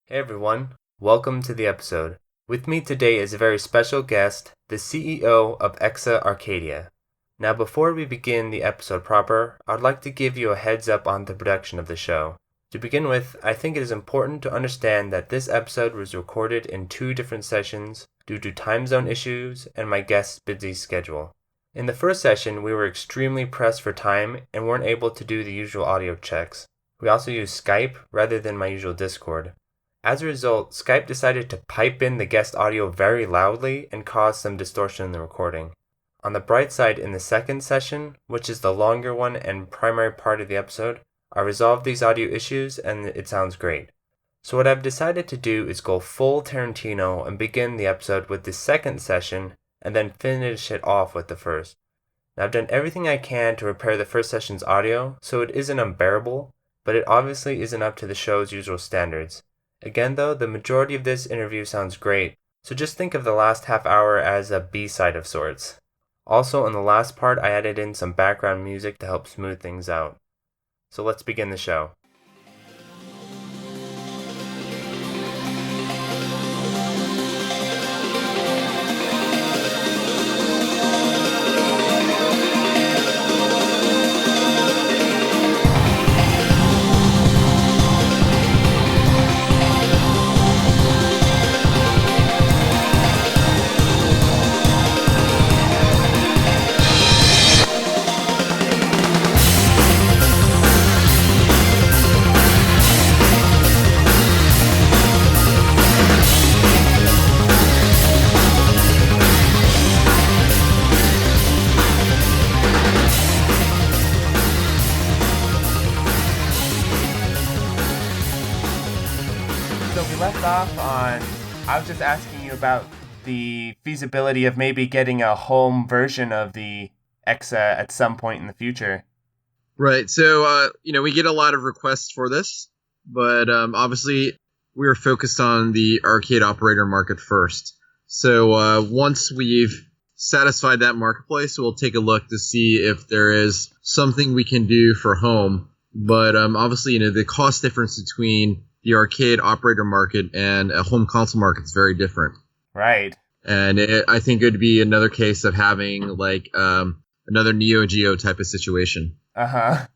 Hey everyone, welcome to the episode. With me today is a very special guest, the CEO of EXA Arcadia. Now before we begin the episode proper, I'd like to give you a heads up on the production of the show. To begin with, I think it is important to understand that this episode was recorded in 2 different sessions due to time zone issues and my guest's busy schedule. In the first session, we were extremely pressed for time and weren't able to do the usual audio checks. We also used Skype rather than my usual Discord. As a result, Skype decided to pipe in the guest audio very loudly and cause some distortion in the recording. On the bright side, in the second session, which is the longer one and primary part of the episode, I resolved these audio issues and it sounds great. So what I've decided to do is go full Tarantino and begin the episode with the second session and then finish it off with the first. Now I've done everything I can to repair the first session's audio so it isn't unbearable, but it obviously isn't up to the show's usual standards. Again though, the majority of this interview sounds great, so just think of the last half hour as a B-side of sorts. Also, on the last part, I added in some background music to help smooth things out. So let's begin the show. I was just asking you about the feasibility of maybe getting a home version of the EXA at some point in the future. Right. So, we get a lot of requests for this, but obviously we are focused on the arcade operator market first. So once we've satisfied that marketplace, we'll take a look to see if there is something we can do for home. But obviously, the cost difference between the arcade operator market and a home console market is very different. Right. And I think it would be another case of having another Neo Geo type of situation. Uh-huh.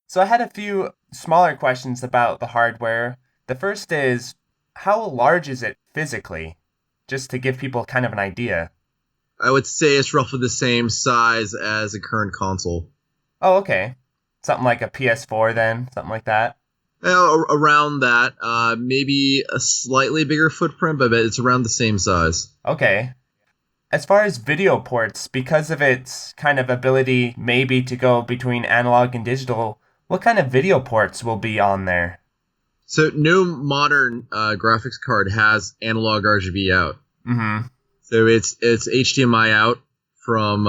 So I had a few smaller questions about the hardware. The first is, how large is it physically? Just to give people kind of an idea. I would say it's roughly the same size as a current console. Oh, okay. Something like a PS4 then? Something like that? Around that, maybe a slightly bigger footprint, but it's around the same size. Okay. As far as video ports, because of its kind of ability maybe to go between analog and digital, what kind of video ports will be on there? So no modern graphics card has analog RGB out. Mm-hmm. So it's HDMI out from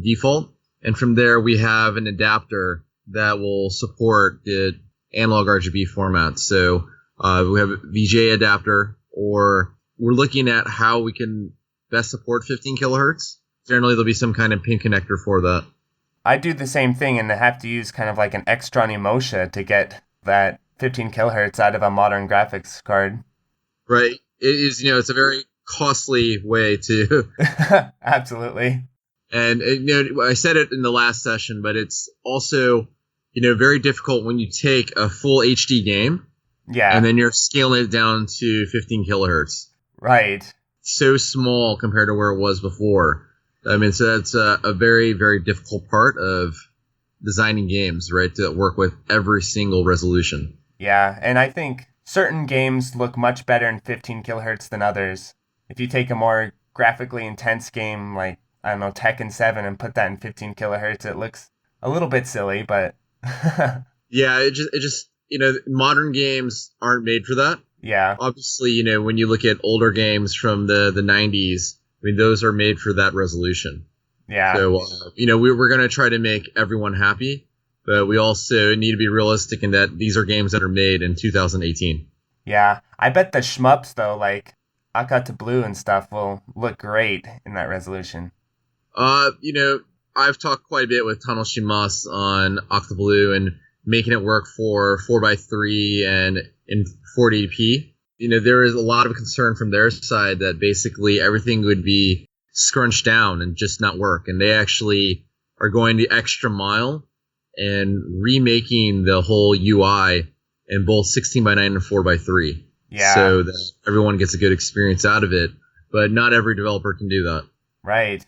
default, and from there we have an adapter that will support the analog RGB format. So we have a VGA adapter, or we're looking at how we can best support 15 kilohertz. Generally, there'll be some kind of pin connector for that. I do the same thing and I have to use kind of like an Extron Emosha to get that 15 kilohertz out of a modern graphics card. Right. It is, it's a very costly way to... Absolutely. And, I said it in the last session, but it's also... very difficult when you take a full HD game, yeah, and then you're scaling it down to 15 kilohertz. Right. So small compared to where it was before. I mean, so that's a very, very difficult part of designing games, right? To work with every single resolution. Yeah, and I think certain games look much better in 15 kilohertz than others. If you take a more graphically intense game like, I don't know, Tekken 7 and put that in 15 kilohertz, it looks a little bit silly, but... Yeah, it just modern games aren't made for that. Yeah. Obviously, when you look at older games from the 90s, I mean, those are made for that resolution. Yeah. So, we're going to try to make everyone happy, but we also need to be realistic in that these are games that are made in 2018. Yeah. I bet the shmups, though, like Akata Blue and stuff, will look great in that resolution. I've talked quite a bit with Tunnel Shimas on Octoblue and making it work for 4x3 and in 480p. there is a lot of concern from their side that basically everything would be scrunched down and just not work. And they actually are going the extra mile and remaking the whole UI in both 16 by 9 and 4 by 3. Yeah. So that everyone gets a good experience out of it. But not every developer can do that. Right.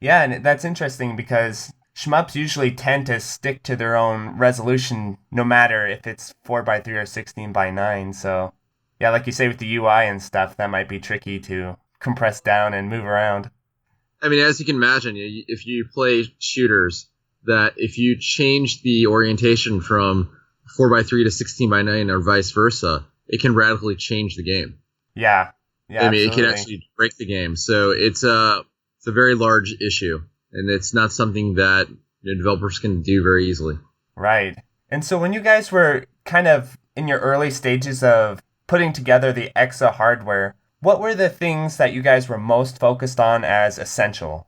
Yeah, and that's interesting because shmups usually tend to stick to their own resolution no matter if it's 4 by 3 or 16 by 9. So, yeah, like you say with the UI and stuff, that might be tricky to compress down and move around. I mean, as you can imagine, if you play shooters, that if you change the orientation from 4 by 3 to 16 by 9 or vice versa, it can radically change the game. Yeah. Yeah, I mean, absolutely. it can actually break the game. So it's a very large issue, and it's not something that developers can do very easily. Right. And so when you guys were kind of in your early stages of putting together the EXA hardware, what were the things that you guys were most focused on as essential?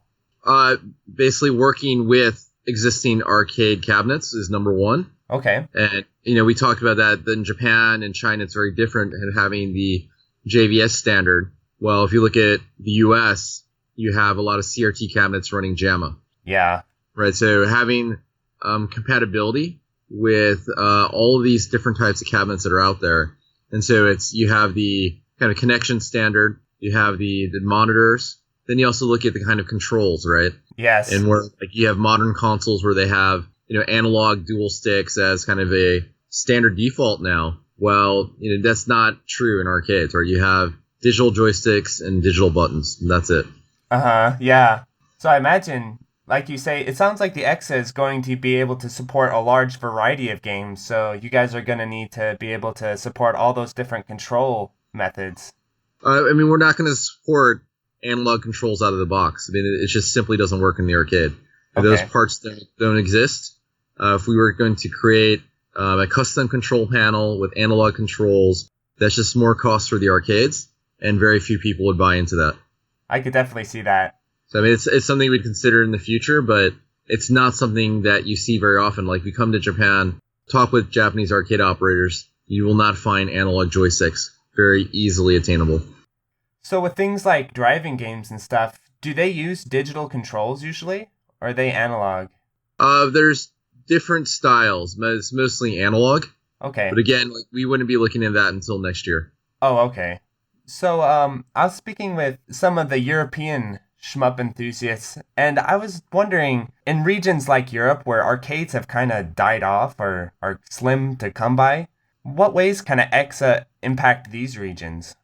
Basically, working with existing arcade cabinets is number one. Okay. And, we talked about that in Japan and China. It's very different in having the JVS standard. Well, if you look at the US, you have a lot of CRT cabinets running JAMA. Yeah. Right. So having compatibility with all of these different types of cabinets that are out there. And so you have the kind of connection standard, you have the monitors, then you also look at the kind of controls, right? Yes. And where you have modern consoles where they have analog dual sticks as kind of a standard default now. Well, that's not true in arcades, right? You have digital joysticks and digital buttons, and that's it. Yeah. So I imagine, like you say, it sounds like the EXA is going to be able to support a large variety of games. So you guys are going to need to be able to support all those different control methods. I mean, we're not going to support analog controls out of the box. I mean, it just simply doesn't work in the arcade. Okay. Those parts don't exist. If we were going to create a custom control panel with analog controls, that's just more cost for the arcades, and very few people would buy into that. I could definitely see that. So, I mean, it's something we'd consider in the future, but it's not something that you see very often. Like, you come to Japan, talk with Japanese arcade operators, you will not find analog joysticks very easily attainable. So with things like driving games and stuff, do they use digital controls usually, or are they analog? There's different styles. It's mostly analog. Okay. But again, we wouldn't be looking at that until next year. Oh, okay. So I was speaking with some of the European shmup enthusiasts, and I was wondering, in regions like Europe where arcades have kind of died off or are slim to come by, what ways can EXA impact these regions?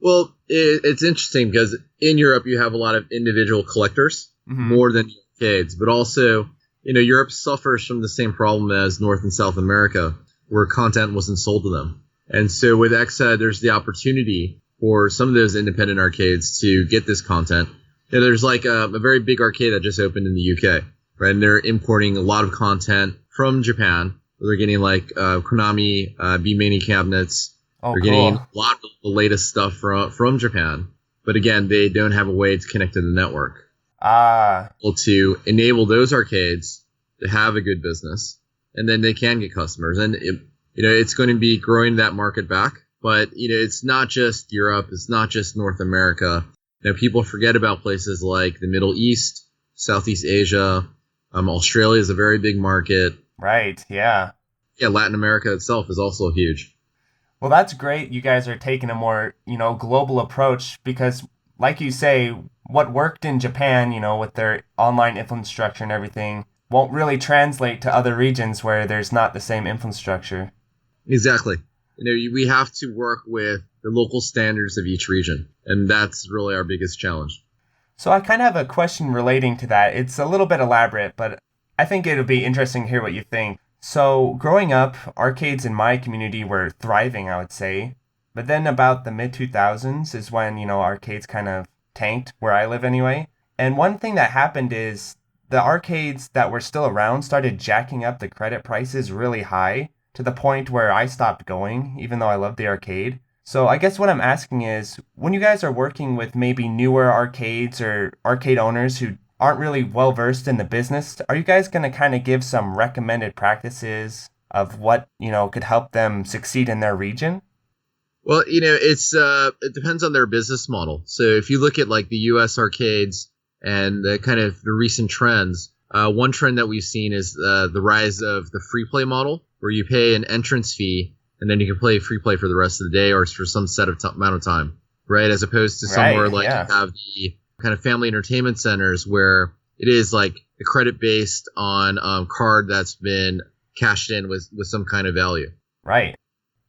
Well, it's interesting because in Europe you have a lot of individual collectors, more than arcades, but also, Europe suffers from the same problem as North and South America, where content wasn't sold to them. And so with EXA, there's the opportunity for some of those independent arcades to get this content. There's like a very big arcade that just opened in the UK, right? And they're importing a lot of content from Japan. They're getting like Konami B-Mini cabinets. Oh, they're cool. getting a lot of the latest stuff from Japan. But again, they don't have a way to connect to the network. To enable those arcades to have a good business, and then they can get customers. And it's going to be growing that market back. But it's not just Europe, it's not just North America. People forget about places like the Middle East, Southeast Asia. Australia is a very big market. Right, yeah. Yeah, Latin America itself is also huge. Well, that's great. You guys are taking a more, global approach because, like you say, what worked in Japan, with their online infrastructure and everything, won't really translate to other regions where there's not the same infrastructure. Exactly. We have to work with the local standards of each region, and that's really our biggest challenge. So I kind of have a question relating to that. It's a little bit elaborate, but I think it'll be interesting to hear what you think. So growing up, arcades in my community were thriving, I would say. But then about the mid-2000s is when, arcades kind of tanked, where I live anyway. And one thing that happened is the arcades that were still around started jacking up the credit prices really high to the point where I stopped going, even though I loved the arcade. So I guess what I'm asking is, when you guys are working with maybe newer arcades or arcade owners who aren't really well versed in the business, are you guys going to kind of give some recommended practices of what, could help them succeed in their region? Well, it depends on their business model. So if you look at like the U.S. arcades and the kind of the recent trends, one trend that we've seen is the rise of the free play model, where you pay an entrance fee and then you can play free play for the rest of the day or for some set of amount of time, right? As opposed to somewhere like you have the kind of family entertainment centers where it is like a credit based on card that's been cashed in with some kind of value. Right.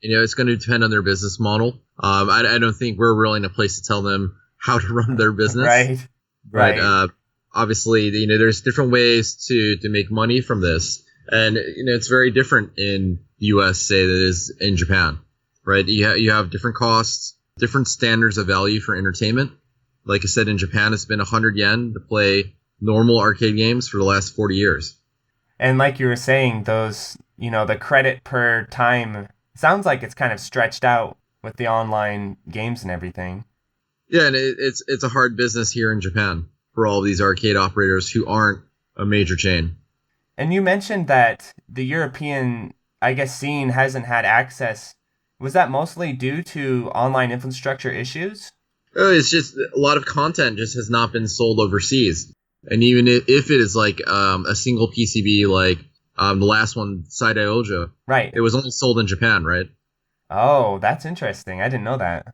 It's going to depend on their business model. I don't think we're really in a place to tell them how to run their business. Right. But obviously, there's different ways to make money from this. And, it's very different in the U.S., say, than it is in Japan, right? You have different costs, different standards of value for entertainment. Like I said, in Japan, it's been 100 yen to play normal arcade games for the last 40 years. And like you were saying, those, the credit per time sounds like it's kind of stretched out with the online games and everything. Yeah, and it's a hard business here in Japan for all of these arcade operators who aren't a major chain. And you mentioned that the European, I guess, scene hasn't had access. Was that mostly due to online infrastructure issues? Oh, it's just a lot of content just has not been sold overseas. And even if it is like a single PCB like the last one, Saidai Ojo. Right. It was only sold in Japan, right? Oh, that's interesting. I didn't know that.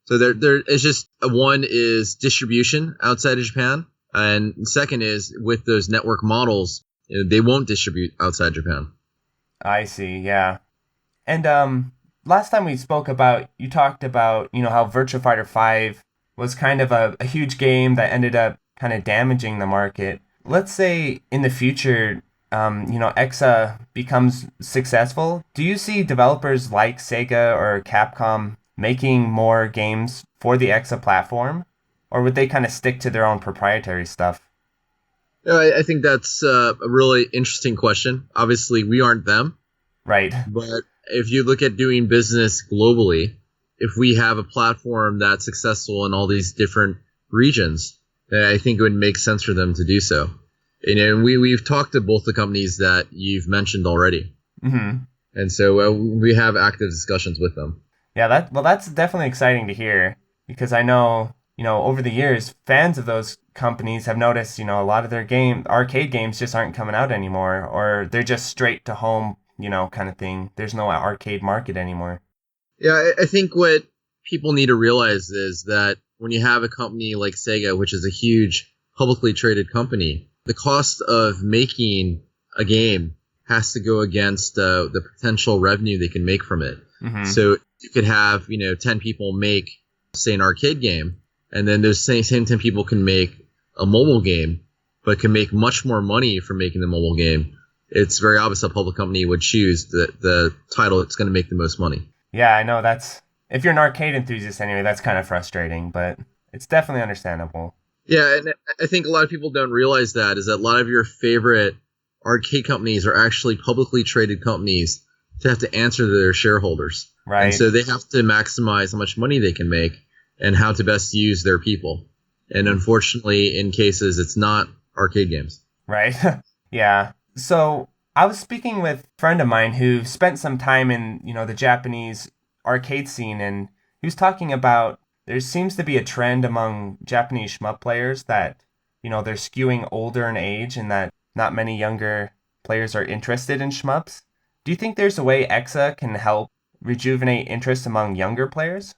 So there is just one is distribution outside of Japan, and second is with those network models, they won't distribute outside Japan. I see. Yeah. And last time we spoke about, you talked about how Virtua Fighter 5 was kind of a huge game that ended up kind of damaging the market. Let's say in the future, EXA becomes successful. Do you see developers like Sega or Capcom making more games for the EXA platform? Or would they kind of stick to their own proprietary stuff? I think that's a really interesting question. Obviously, we aren't them. Right. But if you look at doing business globally, if we have a platform that's successful in all these different regions, I think it would make sense for them to do so. And we've talked to both the companies that you've mentioned already. Mm-hmm. And so we have active discussions with them. Yeah, that's definitely exciting to hear, because I know, over the years, fans of those companies have noticed, a lot of their arcade games just aren't coming out anymore, or they're just straight to home, kind of thing. There's no arcade market anymore. Yeah, I think what people need to realize is that when you have a company like Sega, which is a huge publicly traded company, the cost of making a game has to go against the potential revenue they can make from it. Mm-hmm. So you could have 10 people make, say, an arcade game, and then those same 10 people can make a mobile game, but can make much more money from making the mobile game. It's very obvious a public company would choose the title that's going to make the most money. Yeah, I know if you're an arcade enthusiast anyway, that's kind of frustrating, but it's definitely understandable. Yeah, and I think a lot of people don't realize that a lot of your favorite arcade companies are actually publicly traded companies to have to answer to their shareholders. Right. And so they have to maximize how much money they can make and how to best use their people. And unfortunately, in cases, it's not arcade games. Right. Yeah. So I was speaking with a friend of mine who spent some time in, the Japanese arcade scene, and he was talking about there seems to be a trend among Japanese shmup players that, they're skewing older in age and that not many younger players are interested in shmups. Do you think there's a way EXA can help rejuvenate interest among younger players?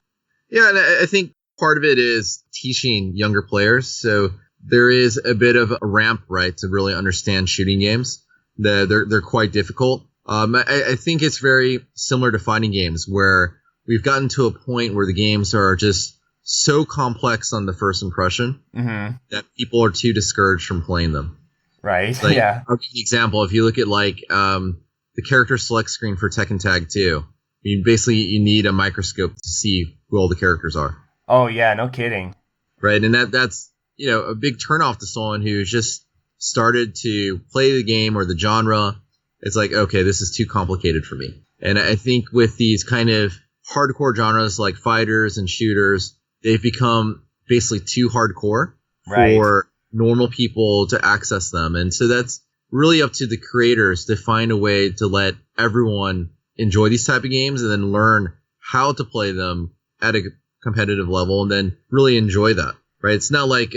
Yeah, and I think part of it is teaching younger players. So there is a bit of a ramp, right, to really understand shooting games. They're quite difficult. I think it's very similar to fighting games, where we've gotten to a point where the games are just so complex on the first impression mm-hmm. that people are too discouraged from playing them. Right. Like, yeah. I'll give you an example. If you look at the character select screen for Tekken Tag 2, you need a microscope to see who all the characters are. Oh yeah, no kidding. Right, and that's a big turnoff to someone who's just started to play the game or the genre. It's like, okay, this is too complicated for me. And I think with these kind of hardcore genres like fighters and shooters, they've become basically too hardcore for normal people to access them. And so that's really up to the creators to find a way to let everyone enjoy these type of games and then learn how to play them at a competitive level and then really enjoy that, right? It's not like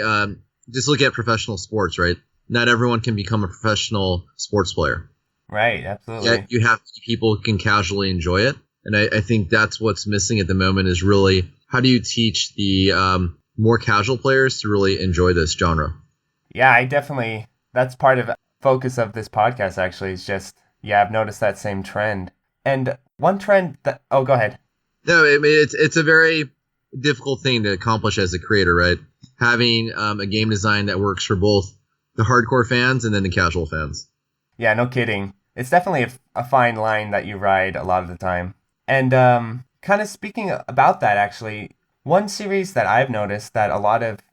just look at professional sports, right? Not everyone can become a professional sports player. Right, absolutely. Yet you have people who can casually enjoy it. And I think that's what's missing at the moment is really how do you teach the more casual players to really enjoy this genre? Yeah, that's part of focus of this podcast actually is just, yeah, I've noticed that same trend. And one trend go ahead. No, I mean, it's a very difficult thing to accomplish as a creator, right? Having a game design that works for both the hardcore fans and then the casual fans. Yeah, no kidding. It's definitely a fine line that you ride a lot of the time. And kind of speaking about that, actually, one series that I've noticed that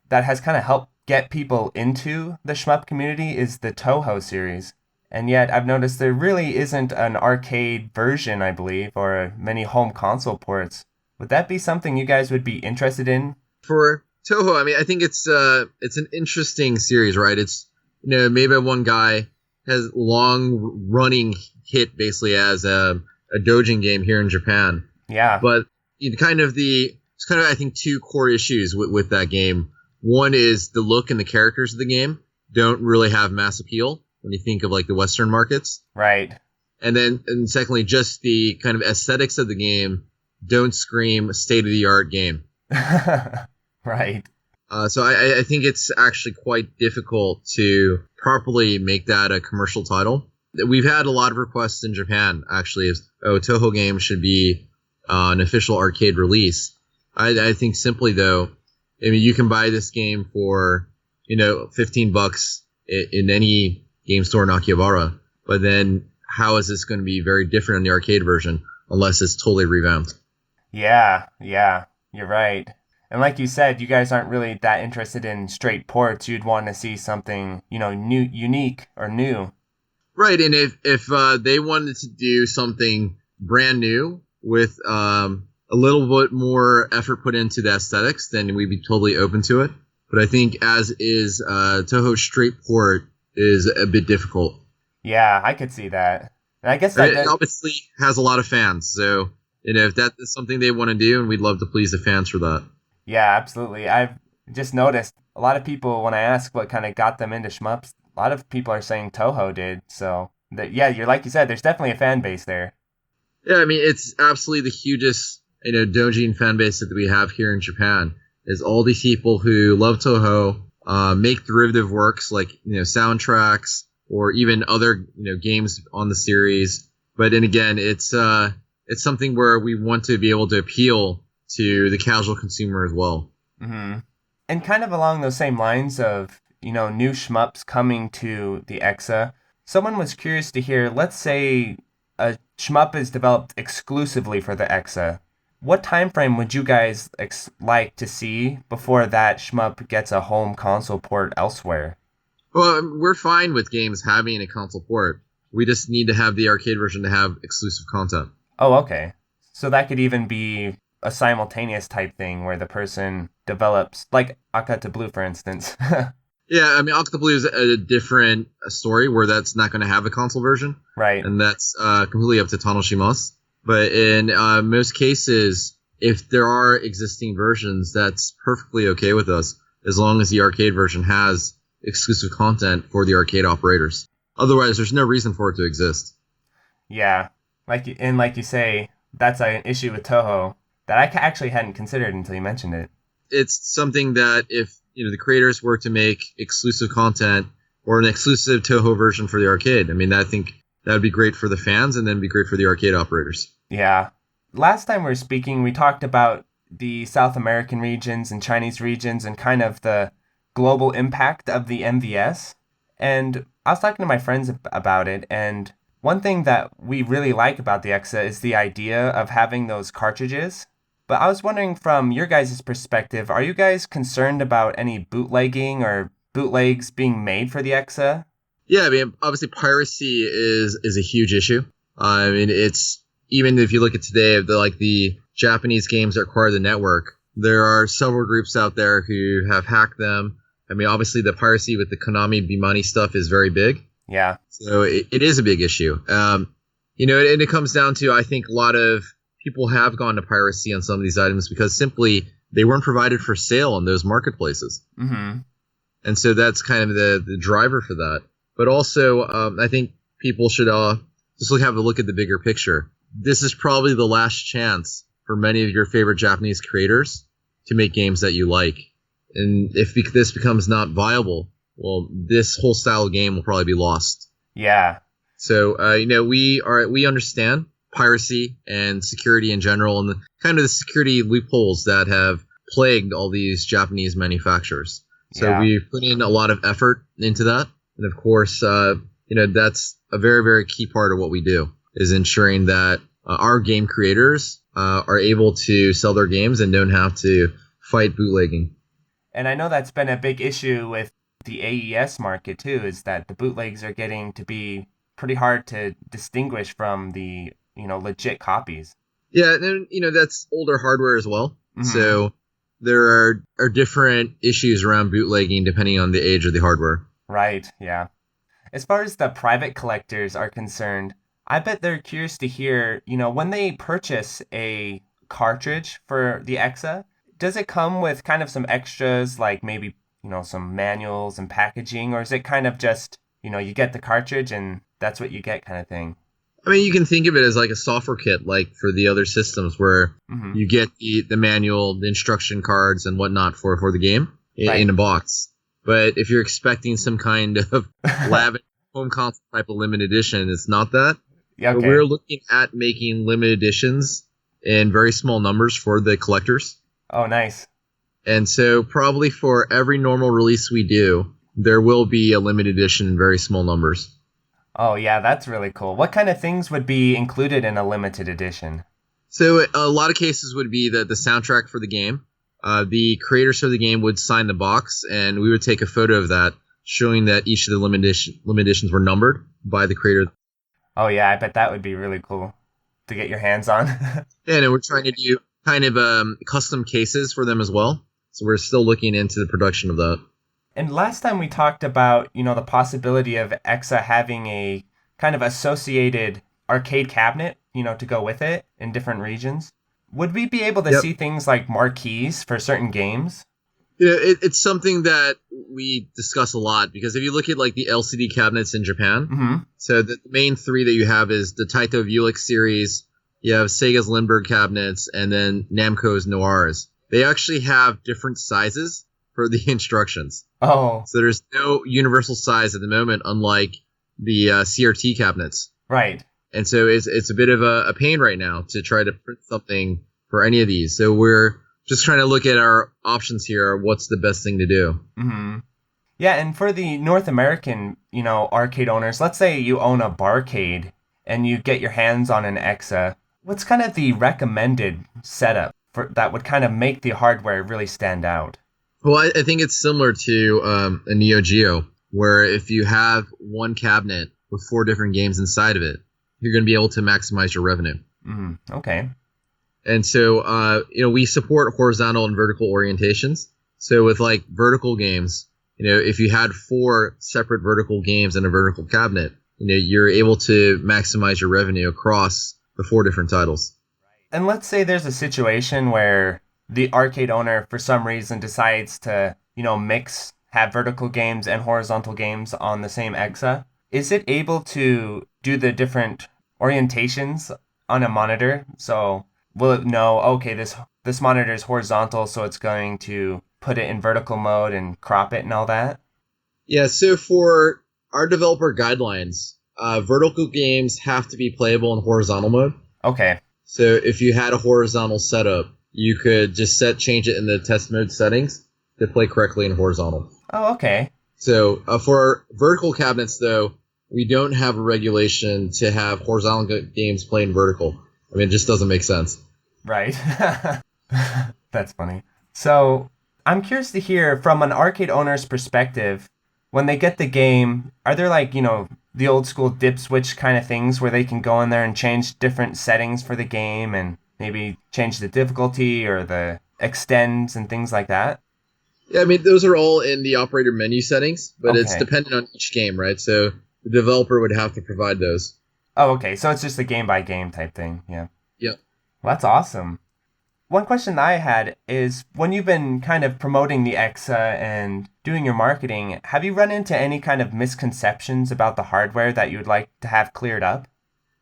that has kind of helped get people into the shmup community is the Toho series. And yet I've noticed there really isn't an arcade version, I believe, or many home console ports. Would that be something you guys would be interested in? For Toho, I mean, I think it's an interesting series, right? It's, made by one guy, has long running hit basically as a doujin game here in Japan. Yeah. But it's kind of I think two core issues with that game. One is the look and the characters of the game don't really have mass appeal when you think of like the Western markets. Right. And secondly, just the kind of aesthetics of the game don't scream state-of-the-art game. Right. So I think it's actually quite difficult to properly make that a commercial title. We've had a lot of requests in Japan, actually, Toho games should be an official arcade release. I think simply, though, I mean, you can buy this game for, $15 in any game store in Akihabara, but then how is this going to be very different in the arcade version unless it's totally revamped? Yeah, you're right. And like you said, you guys aren't really that interested in straight ports. You'd want to see something, new, unique or new. Right, and if they wanted to do something brand new with a little bit more effort put into the aesthetics, then we'd be totally open to it. But I think as is Toho's straight port is a bit difficult. Yeah, I could see that. And I guess it obviously has a lot of fans, so if that is something they want to do, and we'd love to please the fans for that. Yeah, absolutely. I've just noticed a lot of people, when I ask what kind of got them into shmups, a lot of people are saying Toho did. So, you're like you said, there's definitely a fan base there. Yeah, I mean, it's absolutely the hugest, doujin fan base that we have here in Japan. Is all these people who love Toho, make derivative works like, soundtracks or even other, games on the series. But then again, it's something where we want to be able to appeal to the casual consumer as well. Mm-hmm. And kind of along those same lines of, new shmups coming to the EXA, someone was curious to hear, let's say a shmup is developed exclusively for the EXA. What time frame would you guys like to see before that shmup gets a home console port elsewhere? Well, we're fine with games having a console port. We just need to have the arcade version to have exclusive content. Oh, okay. So that could even be a simultaneous type thing where the person develops, like Akata Blue, for instance. Yeah, I mean, Akata Blue is a different story where that's not going to have a console version. Right. And that's completely up to Tanoshimasu. But in most cases, if there are existing versions, that's perfectly okay with us, as long as the arcade version has exclusive content for the arcade operators. Otherwise, there's no reason for it to exist. Yeah. Like you say, that's an issue with Toho that I actually hadn't considered until you mentioned it. It's something that if the creators were to make exclusive content or an exclusive Toho version for the arcade, I mean, I think that would be great for the fans and then be great for the arcade operators. Yeah. Last time we were speaking, we talked about the South American regions and Chinese regions and kind of the global impact of the MVS. And I was talking to my friends about it, and one thing that we really like about the EXA is the idea of having those cartridges. But I was wondering from your guys' perspective, are you guys concerned about any bootlegging or bootlegs being made for the EXA? Yeah, I mean, obviously piracy is a huge issue. I mean, it's, even if you look at today, the Japanese games that require the network, there are several groups out there who have hacked them. I mean, obviously the piracy with the Konami Bimani stuff is very big. Yeah. So it is a big issue. And it comes down to, I think, a lot of people have gone to piracy on some of these items because simply they weren't provided for sale on those marketplaces. Mm-hmm. And so that's kind of the driver for that. But also, I think people should just have a look at the bigger picture. This is probably the last chance for many of your favorite Japanese creators to make games that you like. And if this becomes not viable, well, this whole style of game will probably be lost. Yeah. So, we understand piracy and security in general and the security loopholes that have plagued all these Japanese manufacturers. So we've put in a lot of effort into that. And of course, that's a very, very key part of what we do is ensuring that our game creators are able to sell their games and don't have to fight bootlegging. And I know that's been a big issue with the AES market too, is that the bootlegs are getting to be pretty hard to distinguish from the, legit copies. Yeah, and that's older hardware as well. Mm-hmm. So there are different issues around bootlegging depending on the age of the hardware. Right, yeah. As far as the private collectors are concerned, I bet they're curious to hear, when they purchase a cartridge for the EXA, does it come with kind of some extras like maybe, some manuals and packaging, or is it kind of just, you get the cartridge and that's what you get kind of thing? I mean, you can think of it as like a software kit, like for the other systems where you get the manual, the instruction cards and whatnot for the game in a box. But if you're expecting some kind of lab home console type of limited edition, it's not that. Yeah, okay. But we're looking at making limited editions in very small numbers for the collectors. Oh, nice. And so probably for every normal release we do, there will be a limited edition in very small numbers. Oh, yeah, that's really cool. What kind of things would be included in a limited edition? So a lot of cases would be the soundtrack for the game. The creators of the game would sign the box, and we would take a photo of that, showing that each of the limited editions were numbered by the creator. Oh, yeah, I bet that would be really cool to get your hands on. And we're trying to do kind of custom cases for them as well. So we're still looking into the production of that. And last time we talked about, the possibility of EXA having a kind of associated arcade cabinet, to go with it in different regions. Would we be able to see things like marquees for certain games? It's something that we discuss a lot because if you look at like the LCD cabinets in Japan, so the main three that you have is the Taito Vuelich series, you have Sega's Lindbergh cabinets, and then Namco's Noirs. They actually have different sizes for the instructions. Oh. So there's no universal size at the moment, unlike the CRT cabinets. Right. And so it's a bit of a pain right now to try to print something for any of these. So we're just trying to look at our options here. What's the best thing to do? Mm-hmm. Yeah, and for the North American, arcade owners, let's say you own a barcade and you get your hands on an EXA. What's kind of the recommended setup that would kind of make the hardware really stand out? Well, I think it's similar to a Neo Geo, where if you have one cabinet with 4 different games inside of it, you're going to be able to maximize your revenue. Okay. And so, we support horizontal and vertical orientations. So with like vertical games, if you had 4 separate vertical games in a vertical cabinet, you're able to maximize your revenue across the 4 different titles. And let's say there's a situation where the arcade owner, for some reason, decides to, have vertical games and horizontal games on the same EXA. Is it able to do the different orientations on a monitor? So will it know, okay, this monitor is horizontal, so it's going to put it in vertical mode and crop it and all that? Yeah, so for our developer guidelines, vertical games have to be playable in horizontal mode. Okay. So if you had a horizontal setup, you could just change it in the test mode settings to play correctly in horizontal. Oh, okay. So for vertical cabinets, though, we don't have a regulation to have horizontal games play in vertical. I mean, it just doesn't make sense. Right. That's funny. So I'm curious to hear from an arcade owner's perspective, when they get the game, are there like, the old school dip switch kind of things where they can go in there and change different settings for the game and maybe change the difficulty or the extends and things like that? Yeah, I mean, those are all in the operator menu settings, but Okay. It's dependent on each game, right? So the developer would have to provide those. Oh, okay. So it's just a game by game type thing. Yeah. Yep. Well, that's awesome. One question I had is when you've been kind of promoting the EXA and doing your marketing, have you run into any kind of misconceptions about the hardware that you'd like to have cleared up?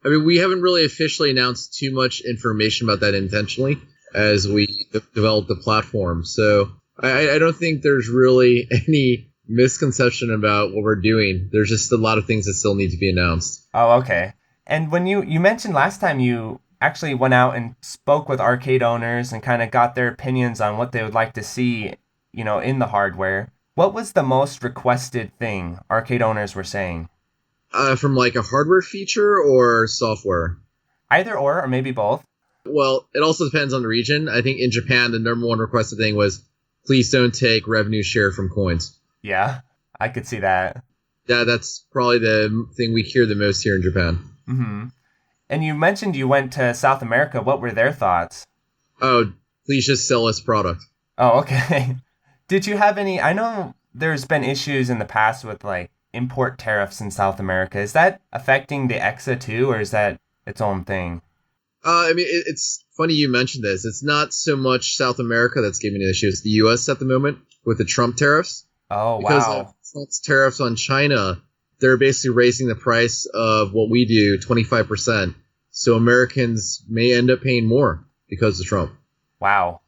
I mean, we haven't really officially announced too much information about that intentionally as we develop the platform. So I don't think there's really any misconception about what we're doing. There's just a lot of things that still need to be announced. Oh, okay. And when you mentioned last time you actually went out and spoke with arcade owners and kind of got their opinions on what they would like to see, in the hardware. What was the most requested thing arcade owners were saying? From like a hardware feature or software? Either or maybe both. Well, it also depends on the region. I think in Japan, the number one requested thing was please don't take revenue share from coins. Yeah, I could see that. That's probably the thing we hear the most here in Japan. Hmm. And you mentioned you went to South America. What were their thoughts? Oh, please just sell us product. Oh, okay. Did you have any? I know there's been issues in the past with like import tariffs in South America. Is that affecting the EXA too, or is that its own thing? I mean, it's funny you mentioned this. It's not so much South America that's giving the issue. It's the U.S. at the moment with the Trump tariffs. Oh, Because of wow. Trump's tariffs on China, they're basically raising the price of what we do 25%. So Americans may end up paying more because of Trump. Wow.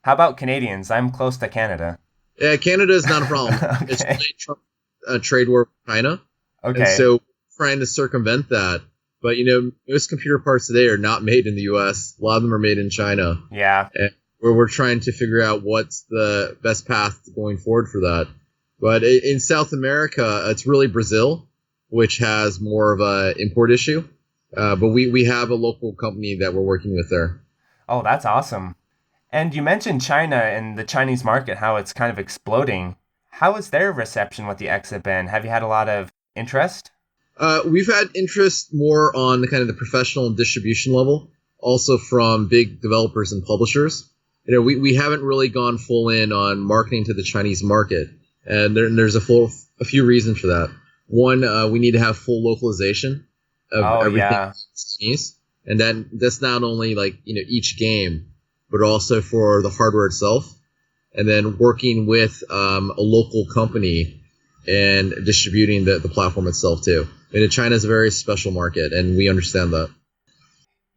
How about Canadians? I'm close to Canada. Yeah, Canada is not a problem. It's Okay. really Trump trade war with China. And Okay. so trying to circumvent that. But, most computer parts today are not made in the U.S. A lot of them are made in China. Yeah. And where we're trying to figure out what's the best path going forward for that. But in South America, it's really Brazil, which has more of a import issue. But we have a local company that we're working with there. Oh, that's awesome. And you mentioned China and the Chinese market, how it's kind of exploding. How is their reception with the exit been? Have you had a lot of interest? We've had interest more on the kind of the professional and distribution level, also from big developers and publishers. We haven't really gone full in on marketing to the Chinese market, and there's a few reasons for that. One, we need to have full localization of Oh, everything yeah. Chinese, and then that's not only like each game, but also for the hardware itself, and then working with a local company and distributing the platform itself too. And China is a very special market, and we understand that.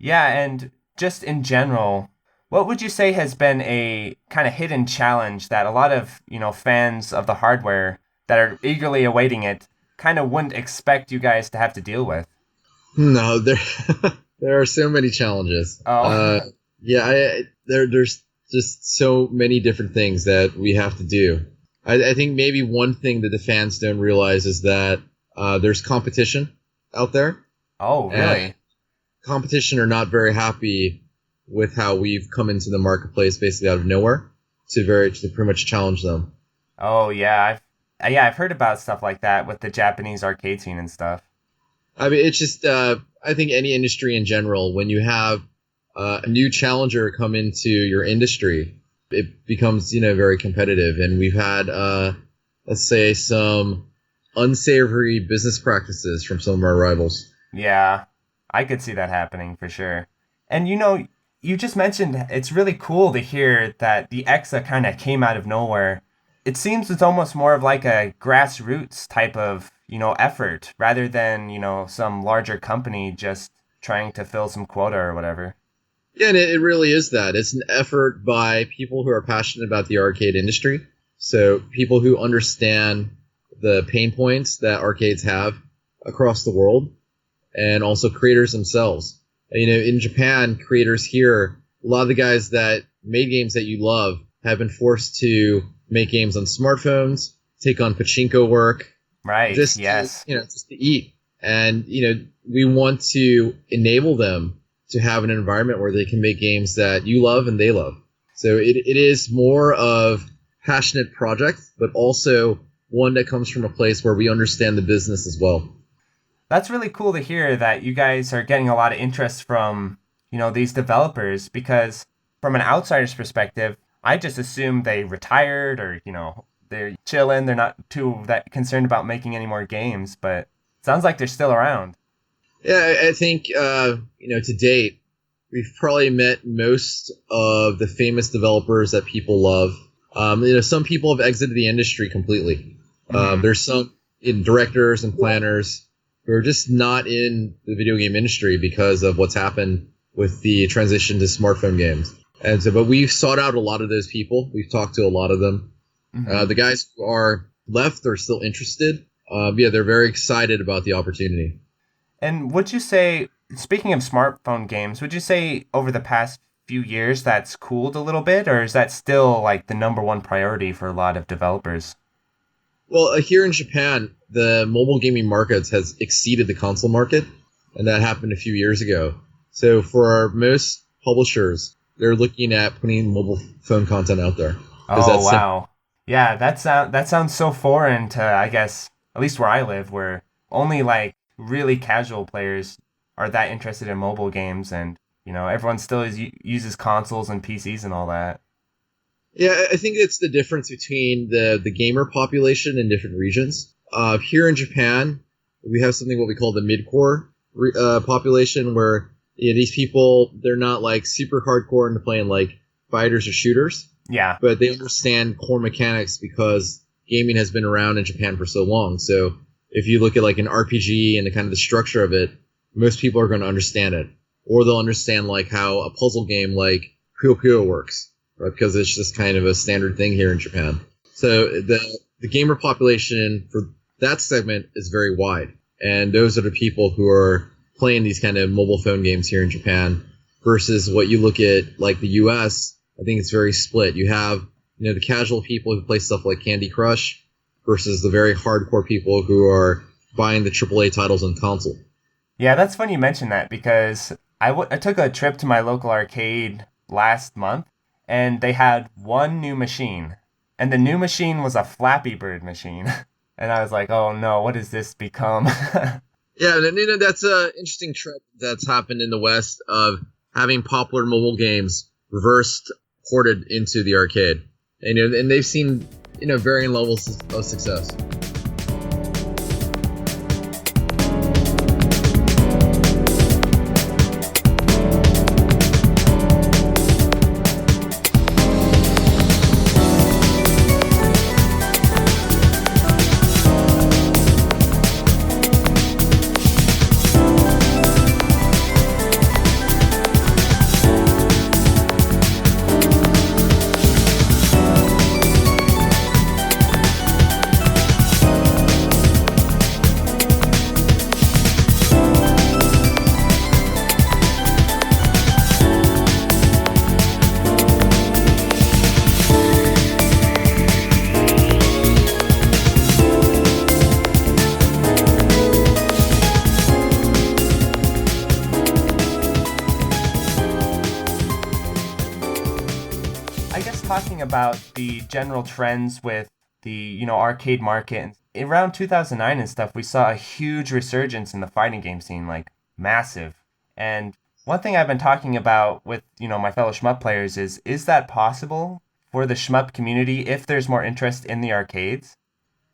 Yeah, and just in general, what would you say has been a kind of hidden challenge that a lot of, fans of the hardware that are eagerly awaiting it kind of wouldn't expect you guys to have to deal with? No, there there are so many challenges. Oh, Yeah, there's just so many different things that we have to do. I think maybe one thing that the fans don't realize is that there's competition out there, oh, and really? competition are not very happy with how we've come into the marketplace basically out of nowhere to pretty much challenge them. Oh, yeah, I've heard about stuff like that with the Japanese arcade scene and stuff. I mean, it's just I think any industry in general, when you have a new challenger come into your industry, it becomes very competitive, and we've had let's say some unsavory business practices from some of our rivals. Yeah, I could see that happening for sure. And you just mentioned it's really cool to hear that the EXA kind of came out of nowhere. It seems it's almost more of like a grassroots type of, effort rather than, some larger company just trying to fill some quota or whatever. Yeah, and it really is that. It's an effort by people who are passionate about the arcade industry. So people who understand the pain points that arcades have across the world, and also creators themselves. In Japan, creators here, a lot of the guys that made games that you love have been forced to make games on smartphones, take on pachinko work, Right, just to, yes. just to eat. And we want to enable them to have an environment where they can make games that you love and they love. So it is more of passionate project, but also one that comes from a place where we understand the business as well. That's really cool to hear that you guys are getting a lot of interest from, these developers because from an outsider's perspective, I just assume they retired or, they're chilling, they're not too that concerned about making any more games, but sounds like they're still around. Yeah, I think to date we've probably met most of the famous developers that people love. Some people have exited the industry completely. There's some directors and planners who are just not in the video game industry because of what's happened with the transition to smartphone games. And so, but we've sought out a lot of those people. We've talked to a lot of them. The guys who are left are still interested. They're very excited about the opportunity. And would you say, speaking of smartphone games, would you say over the past few years that's cooled a little bit, or is that still like the number one priority for a lot of developers? Well, here in Japan, the mobile gaming markets has exceeded the console market, and that happened a few years ago. So for most publishers, they're looking at putting mobile phone content out there. Oh, wow. Yeah, that sounds so foreign to, I guess, at least where I live, where only like really casual players are that interested in mobile games, and everyone still uses consoles and PCs and all that. Yeah, I think it's the difference between the gamer population in different regions. Here in Japan, we have something what we call the mid-core population, where these people, they're not like super hardcore into playing like fighters or shooters. Yeah. But they understand core mechanics because gaming has been around in Japan for so long. So if you look at like an RPG and the kind of the structure of it, most people are going to understand it. Or they'll understand like how a puzzle game like Puyo Puyo works, right? Because it's just kind of a standard thing here in Japan. So the gamer population for that segment is very wide. And those are the people who are playing these kind of mobile phone games here in Japan versus what you look at like the US. I think it's very split. You have, the casual people who play stuff like Candy Crush versus the very hardcore people who are buying the AAA titles on console. Yeah, that's funny you mention that because I took a trip to my local arcade last month and they had one new machine. And the new machine was a Flappy Bird machine. And I was like, oh no, what has this become? Yeah, that's an interesting trend that's happened in the West of having popular mobile games reversed ported into the arcade, and they've seen varying levels of success. Talking about the general trends with the arcade market, around 2009 and stuff, we saw a huge resurgence in the fighting game scene, like massive. And one thing I've been talking about with my fellow Shmup players is that possible for the Shmup community if there's more interest in the arcades?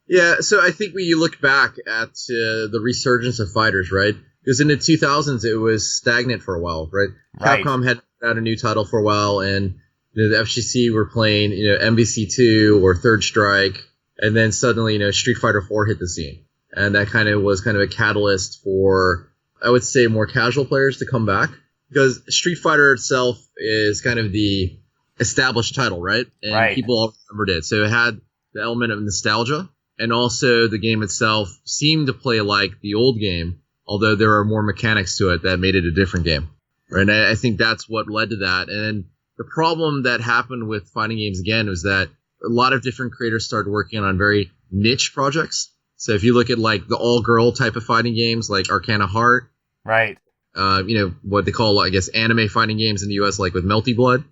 Yeah, so I think when you look back at the resurgence of fighters, right? Because in the 2000s it was stagnant for a while, right? Capcom had out a new title for a while, and the FGC were playing, MVC2 or Third Strike, and then suddenly, Street Fighter 4 hit the scene. And that was kind of a catalyst for, I would say, more casual players to come back. Because Street Fighter itself is kind of the established title, right? And people all remembered it. So it had the element of nostalgia, and also the game itself seemed to play like the old game, although there are more mechanics to it that made it a different game. Right? And I think that's what led to that. And the problem that happened with fighting games again was that a lot of different creators started working on very niche projects. So if you look at like the all-girl type of fighting games like Arcana Heart, right? What they call, I guess, anime fighting games in the US, like with Melty Blood,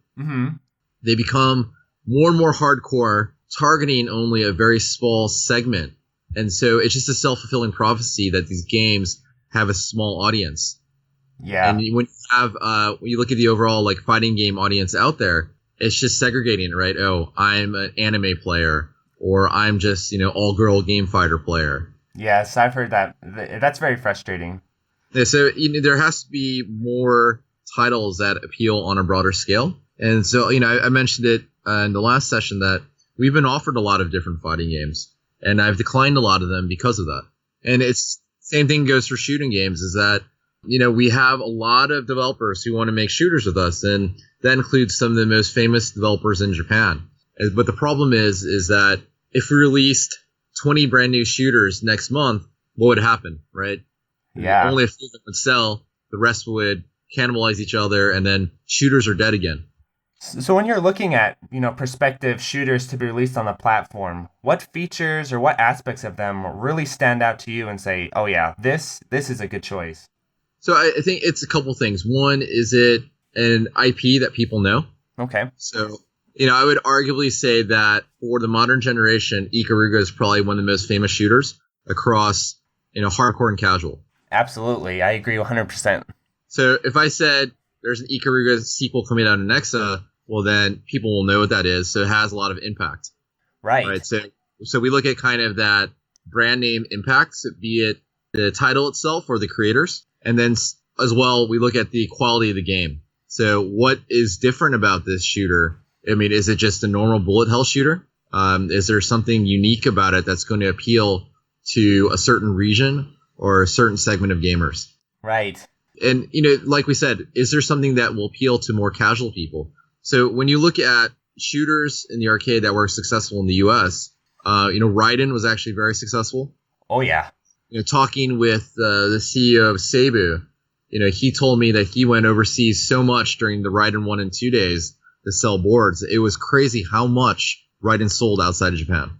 they become more and more hardcore, targeting only a very small segment. And so it's just a self-fulfilling prophecy that these games have a small audience. Yeah. And when you look at the overall like fighting game audience out there, it's just segregating, right? Oh, I'm an anime player, or I'm just, all girl game fighter player. Yes, I've heard that. That's very frustrating. Yeah, so there has to be more titles that appeal on a broader scale. And so, I mentioned it in the last session that we've been offered a lot of different fighting games, and I've declined a lot of them because of that. And it's same thing goes for shooting games, is that, we have a lot of developers who want to make shooters with us, and that includes some of the most famous developers in Japan. But the problem is that if we released 20 brand new shooters next month, what would happen, right? Yeah. Only a few of them would sell, the rest would cannibalize each other, and then shooters are dead again. So when you're looking at, prospective shooters to be released on the platform, what features or what aspects of them really stand out to you and say, oh yeah, this is a good choice? So I think it's a couple things. One, is it an IP that people know? Okay. So, I would arguably say that for the modern generation, Ikaruga is probably one of the most famous shooters across, hardcore and casual. Absolutely. I agree 100%. So if I said there's an Ikaruga sequel coming out in EXA, well, then people will know what that is. So it has a lot of impact. Right. So we look at kind of that brand name impact, so be it the title itself or the creators. And then as well, we look at the quality of the game. So what is different about this shooter? I mean, is it just a normal bullet hell shooter? Is there something unique about it that's going to appeal to a certain region or a certain segment of gamers? Right. And, like we said, is there something that will appeal to more casual people? So when you look at shooters in the arcade that were successful in the US, Raiden was actually very successful. Oh, yeah. Talking with the CEO of Cebu, he told me that he went overseas so much during the Raiden 1 and 2 days to sell boards. It was crazy how much Raiden sold outside of Japan.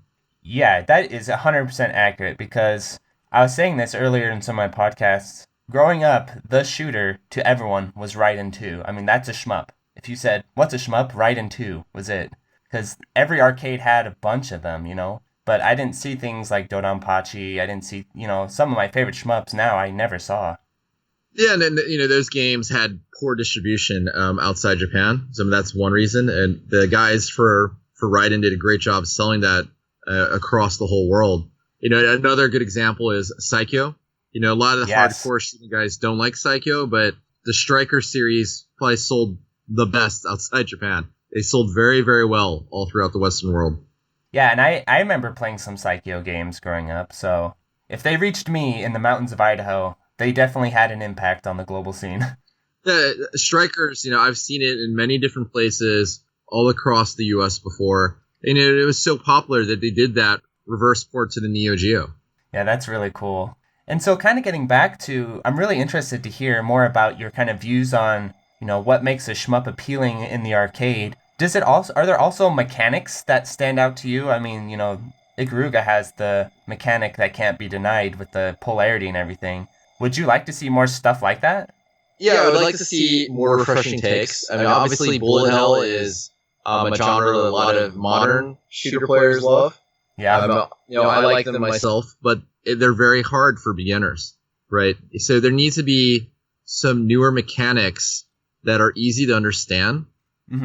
Yeah, that is 100% accurate, because I was saying this earlier in some of my podcasts. Growing up, the shooter to everyone was Raiden 2. I mean, that's a shmup. If you said, what's a shmup? Raiden 2 was it. Because every arcade had a bunch of them, But I didn't see things like Dodonpachi. I didn't see, some of my favorite shmups now I never saw. Yeah, and then, those games had poor distribution outside Japan. So that's one reason. And the guys for Raiden did a great job selling that across the whole world. Another good example is Psycho. A lot of the hardcore shooting guys don't like Psycho, but the Striker series probably sold the best outside Japan. They sold very, very well all throughout the Western world. Yeah, and I remember playing some Psycho games growing up, so if they reached me in the mountains of Idaho, they definitely had an impact on the global scene. The Strikers, I've seen it in many different places all across the U.S. before. And it was so popular that they did that reverse port to the Neo Geo. Yeah, that's really cool. And so kind of getting back to, I'm really interested to hear more about your kind of views on, what makes a shmup appealing in the arcade. Are there also mechanics that stand out to you? I mean, Ikaruga has the mechanic that can't be denied with the polarity and everything. Would you like to see more stuff like that? Yeah, I would like to see more refreshing takes. I mean, obviously, bullet hell is a genre that a lot of modern shooter players love. Yeah. I like them myself, but they're very hard for beginners, right? So there needs to be some newer mechanics that are easy to understand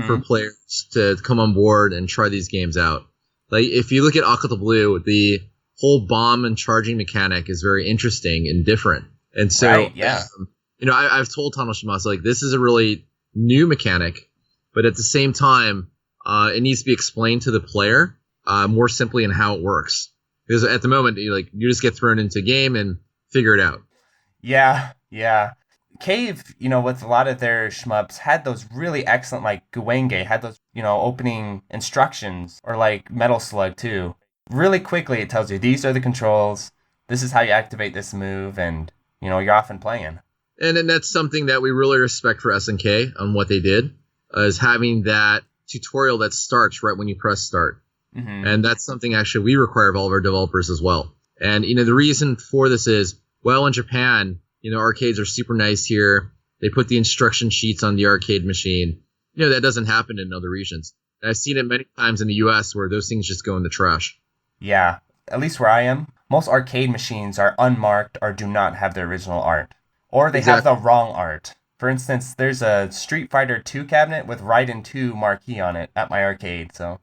for players to come on board and try these games out. Like, if you look at Akata Blue, the whole bomb and charging mechanic is very interesting and different. And so, right, yeah. I've told Tanoshima, like, this is a really new mechanic, but at the same time, it needs to be explained to the player more simply in how it works. Because at the moment, you just get thrown into a game and figure it out. Yeah. Cave, with a lot of their shmups, had those really excellent, like Guenge, had those, opening instructions, or like Metal Slug too. Really quickly, it tells you, these are the controls, this is how you activate this move, and, you're off and playing. And then that's something that we really respect for SNK on what they did, is having that tutorial that starts right when you press start. Mm-hmm. And that's something actually we require of all of our developers as well. And, the reason for this is, well, in Japan, arcades are super nice here. They put the instruction sheets on the arcade machine. That doesn't happen in other regions. And I've seen it many times in the US where those things just go in the trash. Yeah, at least where I am, most arcade machines are unmarked or do not have the original art. Or they have the wrong art. For instance, there's a Street Fighter 2 cabinet with Raiden 2 marquee on it at my arcade, so...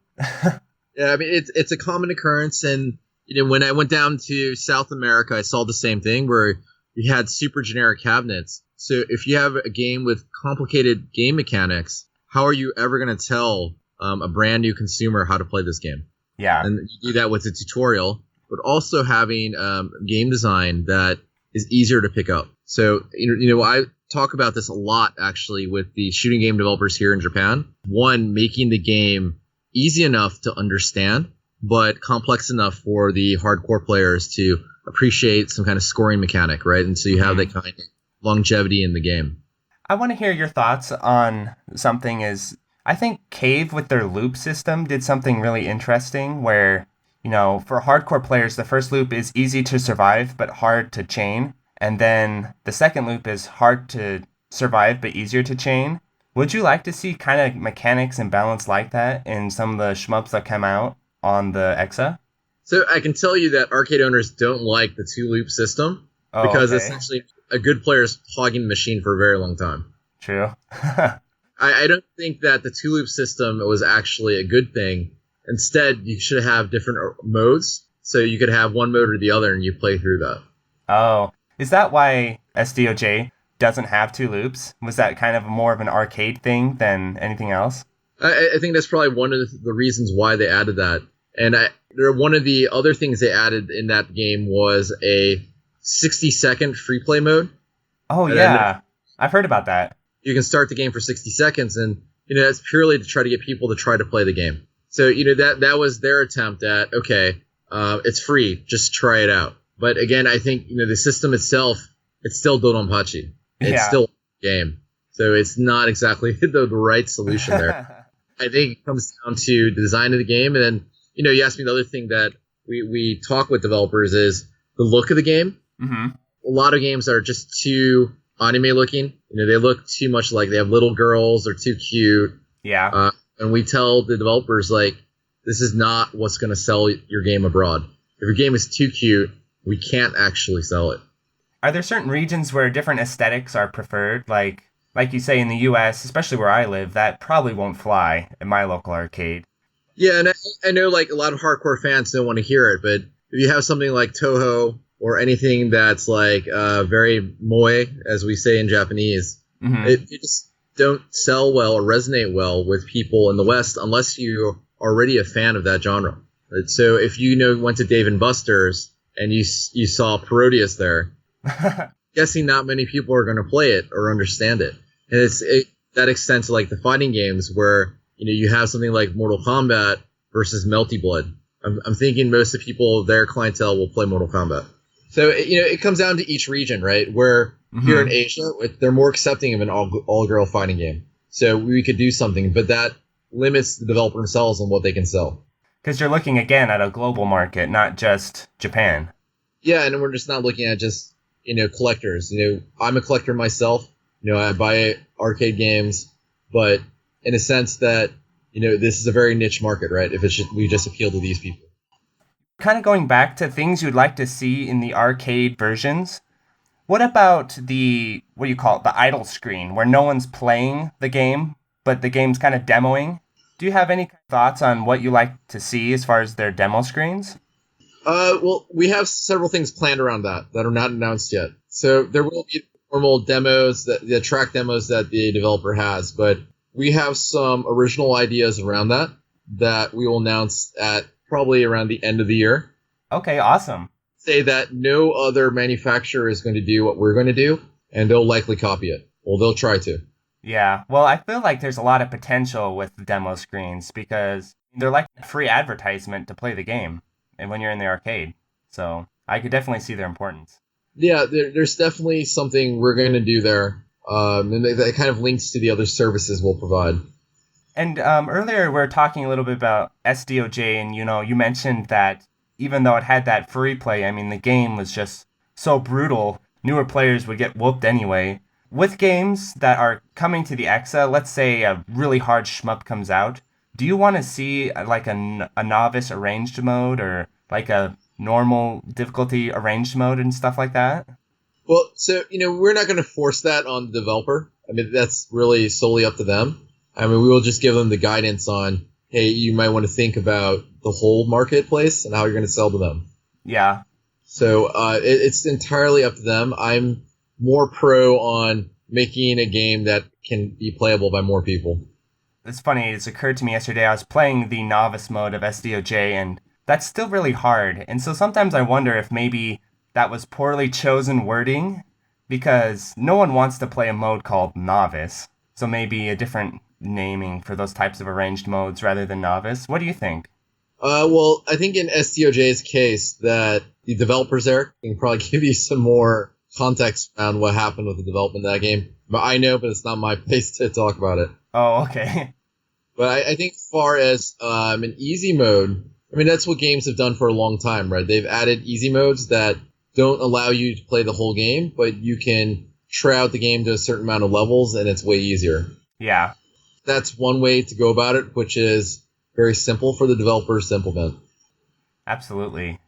Yeah, I mean, it's a common occurrence, and when I went down to South America, I saw the same thing where you had super generic cabinets. So if you have a game with complicated game mechanics, how are you ever going to tell a brand new consumer how to play this game? Yeah. And you do that with a tutorial, but also having game design that is easier to pick up. So, I talk about this a lot, actually, with the shooting game developers here in Japan. One, making the game easy enough to understand, but complex enough for the hardcore players to appreciate some kind of scoring mechanic, right? And so you have that kind of longevity in the game. I want to hear your thoughts on something I think Cave with their loop system did something really interesting where, for hardcore players, the first loop is easy to survive but hard to chain. And then the second loop is hard to survive but easier to chain. Would you like to see kind of mechanics and balance like that in some of the shmups that come out on the EXA? So I can tell you that arcade owners don't like the two-loop system because essentially a good player is hogging the machine for a very long time. True. I don't think that the two-loop system was actually a good thing. Instead, you should have different modes, so you could have one mode or the other, and you play through that. Oh, is that why SDOJ doesn't have two loops? Was that kind of more of an arcade thing than anything else? I think that's probably one of the reasons why they added that. And one of the other things they added in that game was a 60-second free play mode. Oh, yeah. I've heard about that. You can start the game for 60 seconds, and that's purely to try to get people to try to play the game. So that was their attempt at, okay, it's free, just try it out. But again, I think the system itself, it's still Dononpachi. It's still a game, so it's not exactly the right solution there. I think it comes down to the design of the game, and then you asked me the other thing that we talk with developers is the look of the game. Mm-hmm. A lot of games are just too anime looking. They look too much like they have little girls, they're too cute. Yeah. And we tell the developers, this is not what's going to sell your game abroad. If your game is too cute, we can't actually sell it. Are there certain regions where different aesthetics are preferred? Like you say in the US, especially where I live, that probably won't fly in my local arcade. Yeah, and I know a lot of hardcore fans don't want to hear it, but if you have something like Toho or anything that's very moe, as we say in Japanese, it just don't sell well or resonate well with people in the West unless you're already a fan of that genre. Right? So if went to Dave & Buster's and you saw Parodius there, guessing not many people are going to play it or understand it. And that extends to the fighting games where you have something like Mortal Kombat versus Melty Blood. I'm thinking most of the people, their clientele, will play Mortal Kombat. So it comes down to each region, right? Where here in Asia, they're more accepting of an all-girl fighting game. So we could do something, but that limits the developer themselves on what they can sell. Because you're looking again at a global market, not just Japan. Yeah, and we're just not looking at just collectors. I'm a collector myself. I buy arcade games, but in a sense that this is a very niche market, right? If we just appeal to these people. Kind of going back to things you'd like to see in the arcade versions. What about the idle screen, where no one's playing the game, but the game's kind of demoing? Do you have any thoughts on what you like to see as far as their demo screens? Well, we have several things planned around that are not announced yet. So there will be normal demos, the track demos that the developer has, but we have some original ideas around that we will announce at probably around the end of the year. Okay, awesome. Say that no other manufacturer is going to do what we're going to do, and they'll likely copy it. Well, they'll try to. Yeah, well, I feel like there's a lot of potential with demo screens because they're like free advertisement to play the game and when you're in the arcade. So I could definitely see their importance. Yeah, there's definitely something we're going to do there. And that kind of links to the other services we'll provide. And earlier we were talking a little bit about SDOJ, and you mentioned that even though it had that free play, the game was just so brutal, newer players would get whooped anyway. With games that are coming to the EXA, let's say a really hard shmup comes out, do you want to see a novice arranged mode or a normal difficulty arranged mode and stuff like that? Well, so, we're not going to force that on the developer. That's really solely up to them. We will just give them the guidance on, hey, you might want to think about the whole marketplace and how you're going to sell to them. Yeah. So it's entirely up to them. I'm more pro on making a game that can be playable by more people. It's funny, it's occurred to me yesterday, I was playing the novice mode of SDOJ, and that's still really hard. And so sometimes I wonder if maybe that was poorly chosen wording, because no one wants to play a mode called novice. So maybe a different naming for those types of arranged modes rather than novice. What do you think? Well, I think in SDOJ's case that the developers there can probably give you some more context around what happened with the development of that game. But I know, but it's not my place to talk about it. Oh, okay. But I think as far as an easy mode, I mean, that's what games have done for a long time, right? They've added easy modes that don't allow you to play the whole game, but you can try out the game to a certain amount of levels, and it's way easier. Yeah. That's one way to go about it, which is very simple for the developers to implement. Absolutely.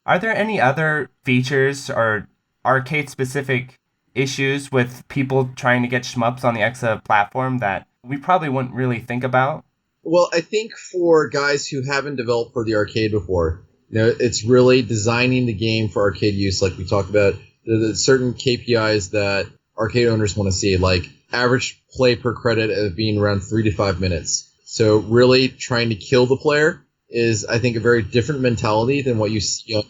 Are there any other features or arcade-specific issues with people trying to get shmups on the EXA platform that we probably wouldn't really think about? Well, I think for guys who haven't developed for the arcade before, it's really designing the game for arcade use, like we talked about. There's certain KPIs that arcade owners want to see, like average play per credit of being around 3 to 5 minutes. So really trying to kill the player is, I think, a very different mentality than what you see on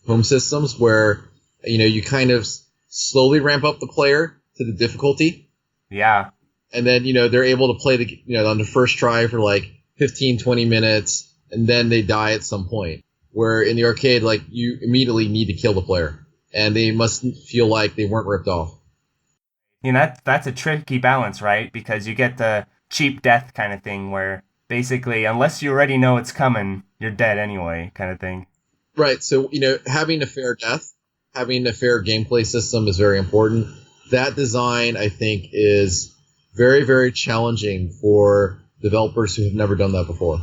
home systems, where you kind of slowly ramp up the player to the difficulty. Yeah. And then, they're able to play on the first try for like 15, 20 minutes, and then they die at some point. Where in the arcade, like, you immediately need to kill the player, and they must feel like they weren't ripped off. That's a tricky balance, right? Because you get the cheap death kind of thing where basically, unless you already know it's coming, you're dead anyway, kind of thing. Right. So, having a fair death, having a fair gameplay system is very important. That design, I think, is very, very challenging for developers who have never done that before.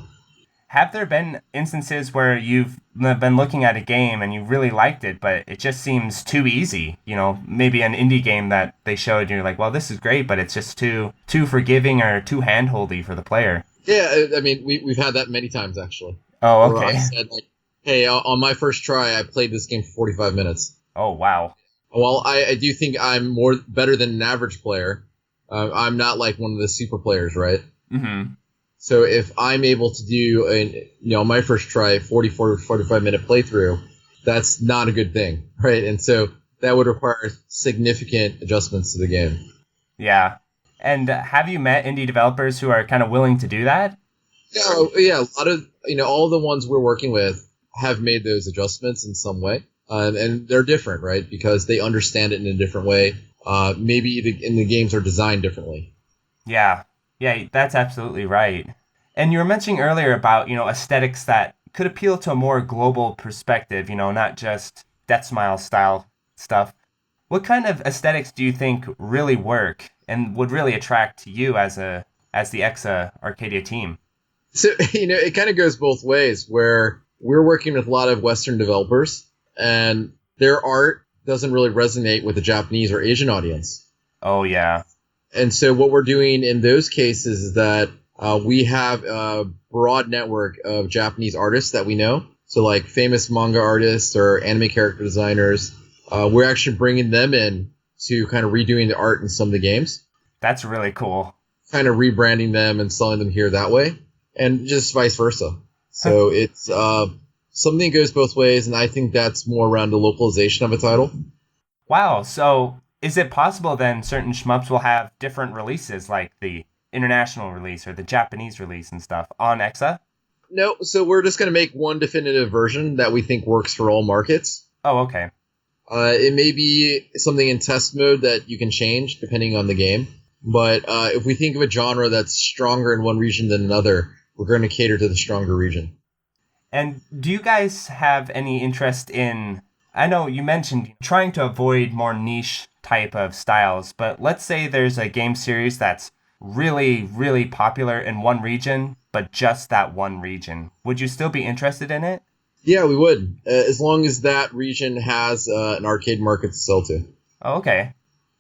Have there been instances where you've been looking at a game and you really liked it, but it just seems too easy? Maybe an indie game that they showed and you're like, well, this is great, but it's just too forgiving or too handholdy for the player. Yeah, I mean, we've had that many times, actually. Oh, okay. Where I said, like, hey, on my first try, I played this game for 45 minutes. Oh, wow. Well, I do think I'm better than an average player. I'm not like one of the super players, right? Mm-hmm. So if I'm able to do, my first try, 45-minute playthrough, that's not a good thing, right? And so that would require significant adjustments to the game. Yeah. And have you met indie developers who are kind of willing to do that? Yeah, a lot of, all the ones we're working with have made those adjustments in some way. And they're different, right? Because they understand it in a different way. Maybe the games are designed differently. Yeah, that's absolutely right. And you were mentioning earlier about, aesthetics that could appeal to a more global perspective, not just Death Smile style stuff. What kind of aesthetics do you think really work and would really attract you as the EXA Arcadia team? So, it kind of goes both ways, where we're working with a lot of Western developers, and their art doesn't really resonate with the Japanese or Asian audience. Oh, yeah. And so what we're doing in those cases is that we have a broad network of Japanese artists that we know. So like famous manga artists or anime character designers. We're actually bringing them in to kind of redoing the art in some of the games. That's really cool. Kind of rebranding them and selling them here that way. And just vice versa. So it's something that goes both ways. And I think that's more around the localization of a title. Wow. So is it possible then certain shmups will have different releases, like the international release or the Japanese release and stuff on EXA? No, so we're just going to make one definitive version that we think works for all markets. Oh, okay. It may be something in test mode that you can change depending on the game. But if we think of a genre that's stronger in one region than another, we're going to cater to the stronger region. And do you guys have any interest in, I know you mentioned trying to avoid more niche type of styles, but let's say there's a game series that's really, really popular in one region, but just that one region. Would you still be interested in it? Yeah, we would, as long as that region has an arcade market to sell to. Oh, okay.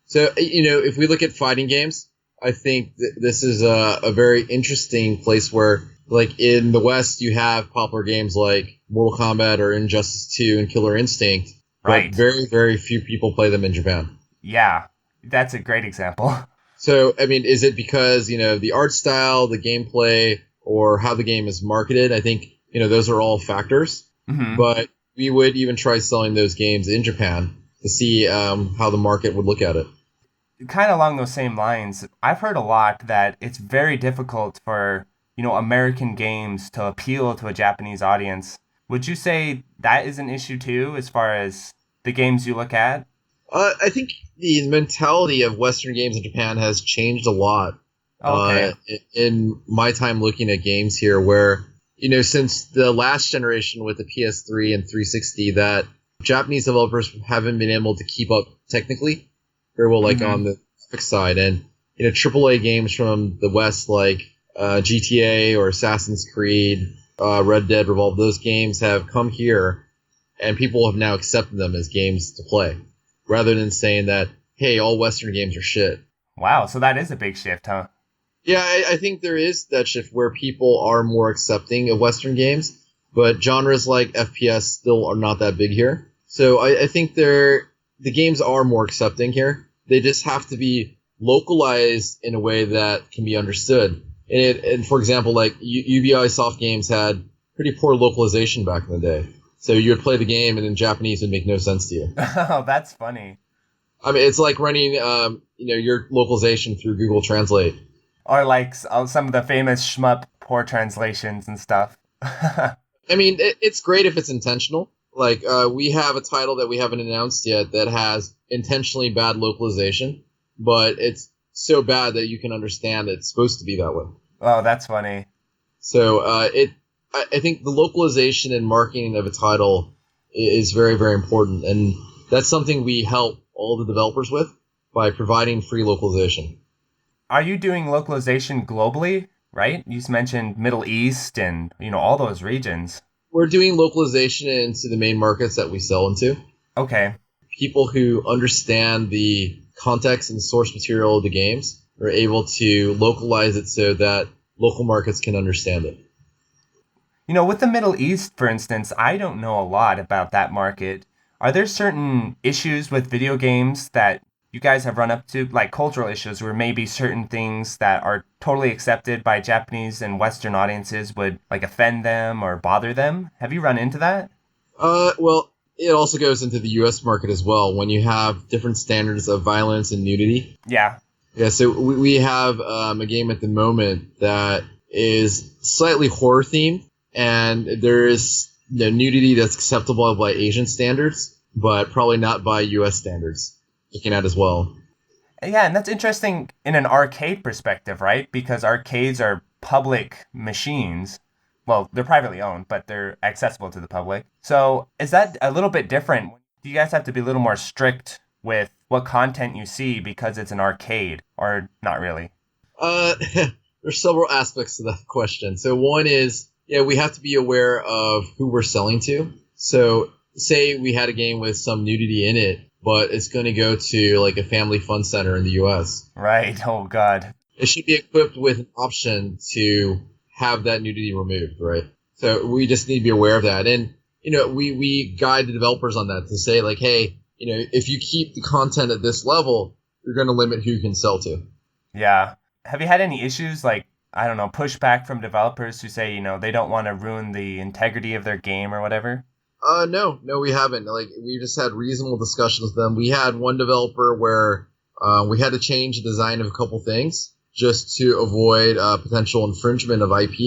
So, if we look at fighting games, I think this is a very interesting place where, like, in the West, you have popular games like Mortal Kombat or Injustice 2 and Killer Instinct, but right. very, very few people play them in Japan. Yeah, that's a great example. So, I mean, is it because, the art style, the gameplay, or how the game is marketed? I think, those are all factors. hmm But we would even try selling those games in Japan to see how the market would look at it. Kind of along those same lines, I've heard a lot that it's very difficult for, American games to appeal to a Japanese audience. Would you say that is an issue too, as far as the games you look at? I think the mentality of Western games in Japan has changed a lot Oh, okay. in my time looking at games here, where, since the last generation with the PS3 and 360, that Japanese developers haven't been able to keep up technically very well, like on hmm the graphics side. And, AAA games from the West, like GTA or Assassin's Creed, Red Dead Revolve, those games have come here and people have now accepted them as games to play rather than saying that, hey, all Western games are shit. Wow, so that is a big shift, huh? Yeah, I think there is that shift where people are more accepting of Western games, but genres like FPS still are not that big here. So I think the games are more accepting here. They just have to be localized in a way that can be understood. And for example, like Ubisoft games had pretty poor localization back in the day. So you would play the game and in Japanese it would make no sense to you. Oh, that's funny. I mean, it's like running, your localization through Google Translate. Or like some of the famous Shmup poor translations and stuff. I mean, it's great if it's intentional. Like, we have a title that we haven't announced yet that has intentionally bad localization, but it's so bad that you can understand it's supposed to be that way. Oh, that's funny. So, I think the localization and marketing of a title is very, very important, and that's something we help all the developers with by providing free localization. Are you doing localization globally, right? You mentioned Middle East and, all those regions. We're doing localization into the main markets that we sell into. Okay. People who understand the context and source material of the games are able to localize it so that local markets can understand it. With the Middle East, for instance, I don't know a lot about that market. Are there certain issues with video games that you guys have run up to, like cultural issues, where maybe certain things that are totally accepted by Japanese and Western audiences would like offend them or bother them? Have you run into that? Well, it also goes into the U.S. market as well when you have different standards of violence and nudity. Yeah. Yeah, so we have a game at the moment that is slightly horror themed, and there is nudity that's acceptable by Asian standards, but probably not by U.S. standards. Looking at as well. Yeah, and that's interesting in an arcade perspective, right? Because arcades are public machines. Well, they're privately owned, but they're accessible to the public. So is that a little bit different? Do you guys have to be a little more strict with what content you see because it's an arcade, or not really? Uh, there's several aspects to that question. So one is, yeah, we have to be aware of who we're selling to. So say we had a game with some nudity in it, but it's going to go to like a family fun center in the U.S. Right. Oh, God. It should be equipped with an option to have that nudity removed, right? So we just need to be aware of that. And, we guide the developers on that to say like, hey, if you keep the content at this level, you're going to limit who you can sell to. Yeah. Have you had any issues like, I don't know, pushback from developers who say, they don't want to ruin the integrity of their game or whatever? No, we haven't. Like, we just had reasonable discussions with them. We had one developer where we had to change the design of a couple things just to avoid potential infringement of IP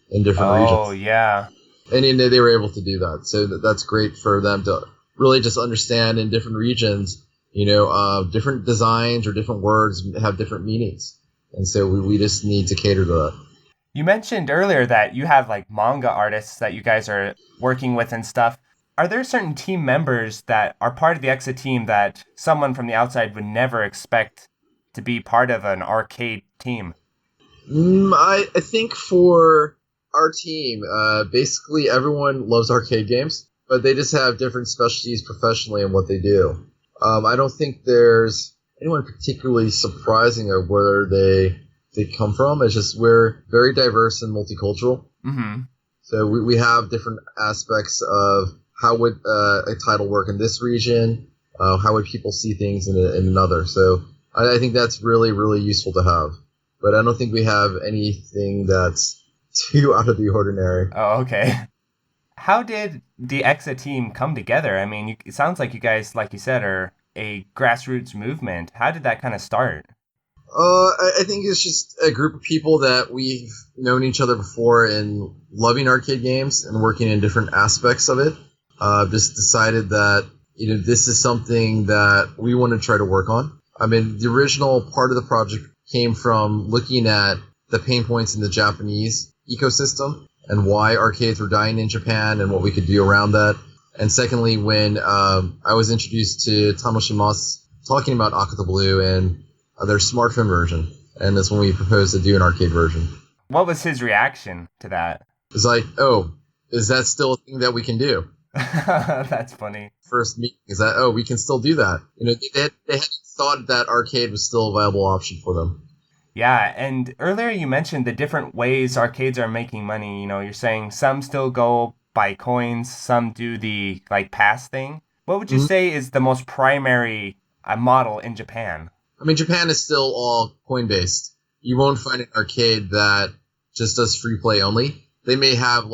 in different Oh, regions. yeah. And they were able to do that. So that's great for them to really just understand in different regions, different designs or different words have different meanings. And so we just need to cater to that. You mentioned earlier that you have like manga artists that you guys are working with and stuff. Are there certain team members that are part of the EXA team that someone from the outside would never expect to be part of an arcade team? I think for our team, basically everyone loves arcade games, but they just have different specialties professionally in what they do. I don't think there's anyone particularly surprising of where they come from. It's just we're very diverse and multicultural. Mm-hmm. So we have different aspects of how would a title work in this region, How would people see things in another? So I think that's really, really useful to have. But I don't think we have anything that's too out of the ordinary. Oh, okay. How did the EXA team come together? I mean, it sounds like you guys, like you said, are a grassroots movement. How did that kind of start? I think it's just a group of people that we've known each other before and loving arcade games and working in different aspects of it. Just decided that this is something that we want to try to work on. I mean, the original part of the project came from looking at the pain points in the Japanese ecosystem and why arcades were dying in Japan and what we could do around that. And secondly, when I was introduced to Tanoshimasu talking about Akata Blue and their smartphone version, and that's when we proposed to do an arcade version. What was his reaction to that? It's like, oh, is that still a thing that we can do? That's funny. First meeting is that, oh, we can still do that. They hadn't thought that arcade was still a viable option for them. Yeah, and earlier you mentioned the different ways arcades are making money. You're saying some still go by coins, some do the pass thing. What would you say is the most primary model in Japan? I mean, Japan is still all coin-based. You won't find an arcade that just does free play only. They may have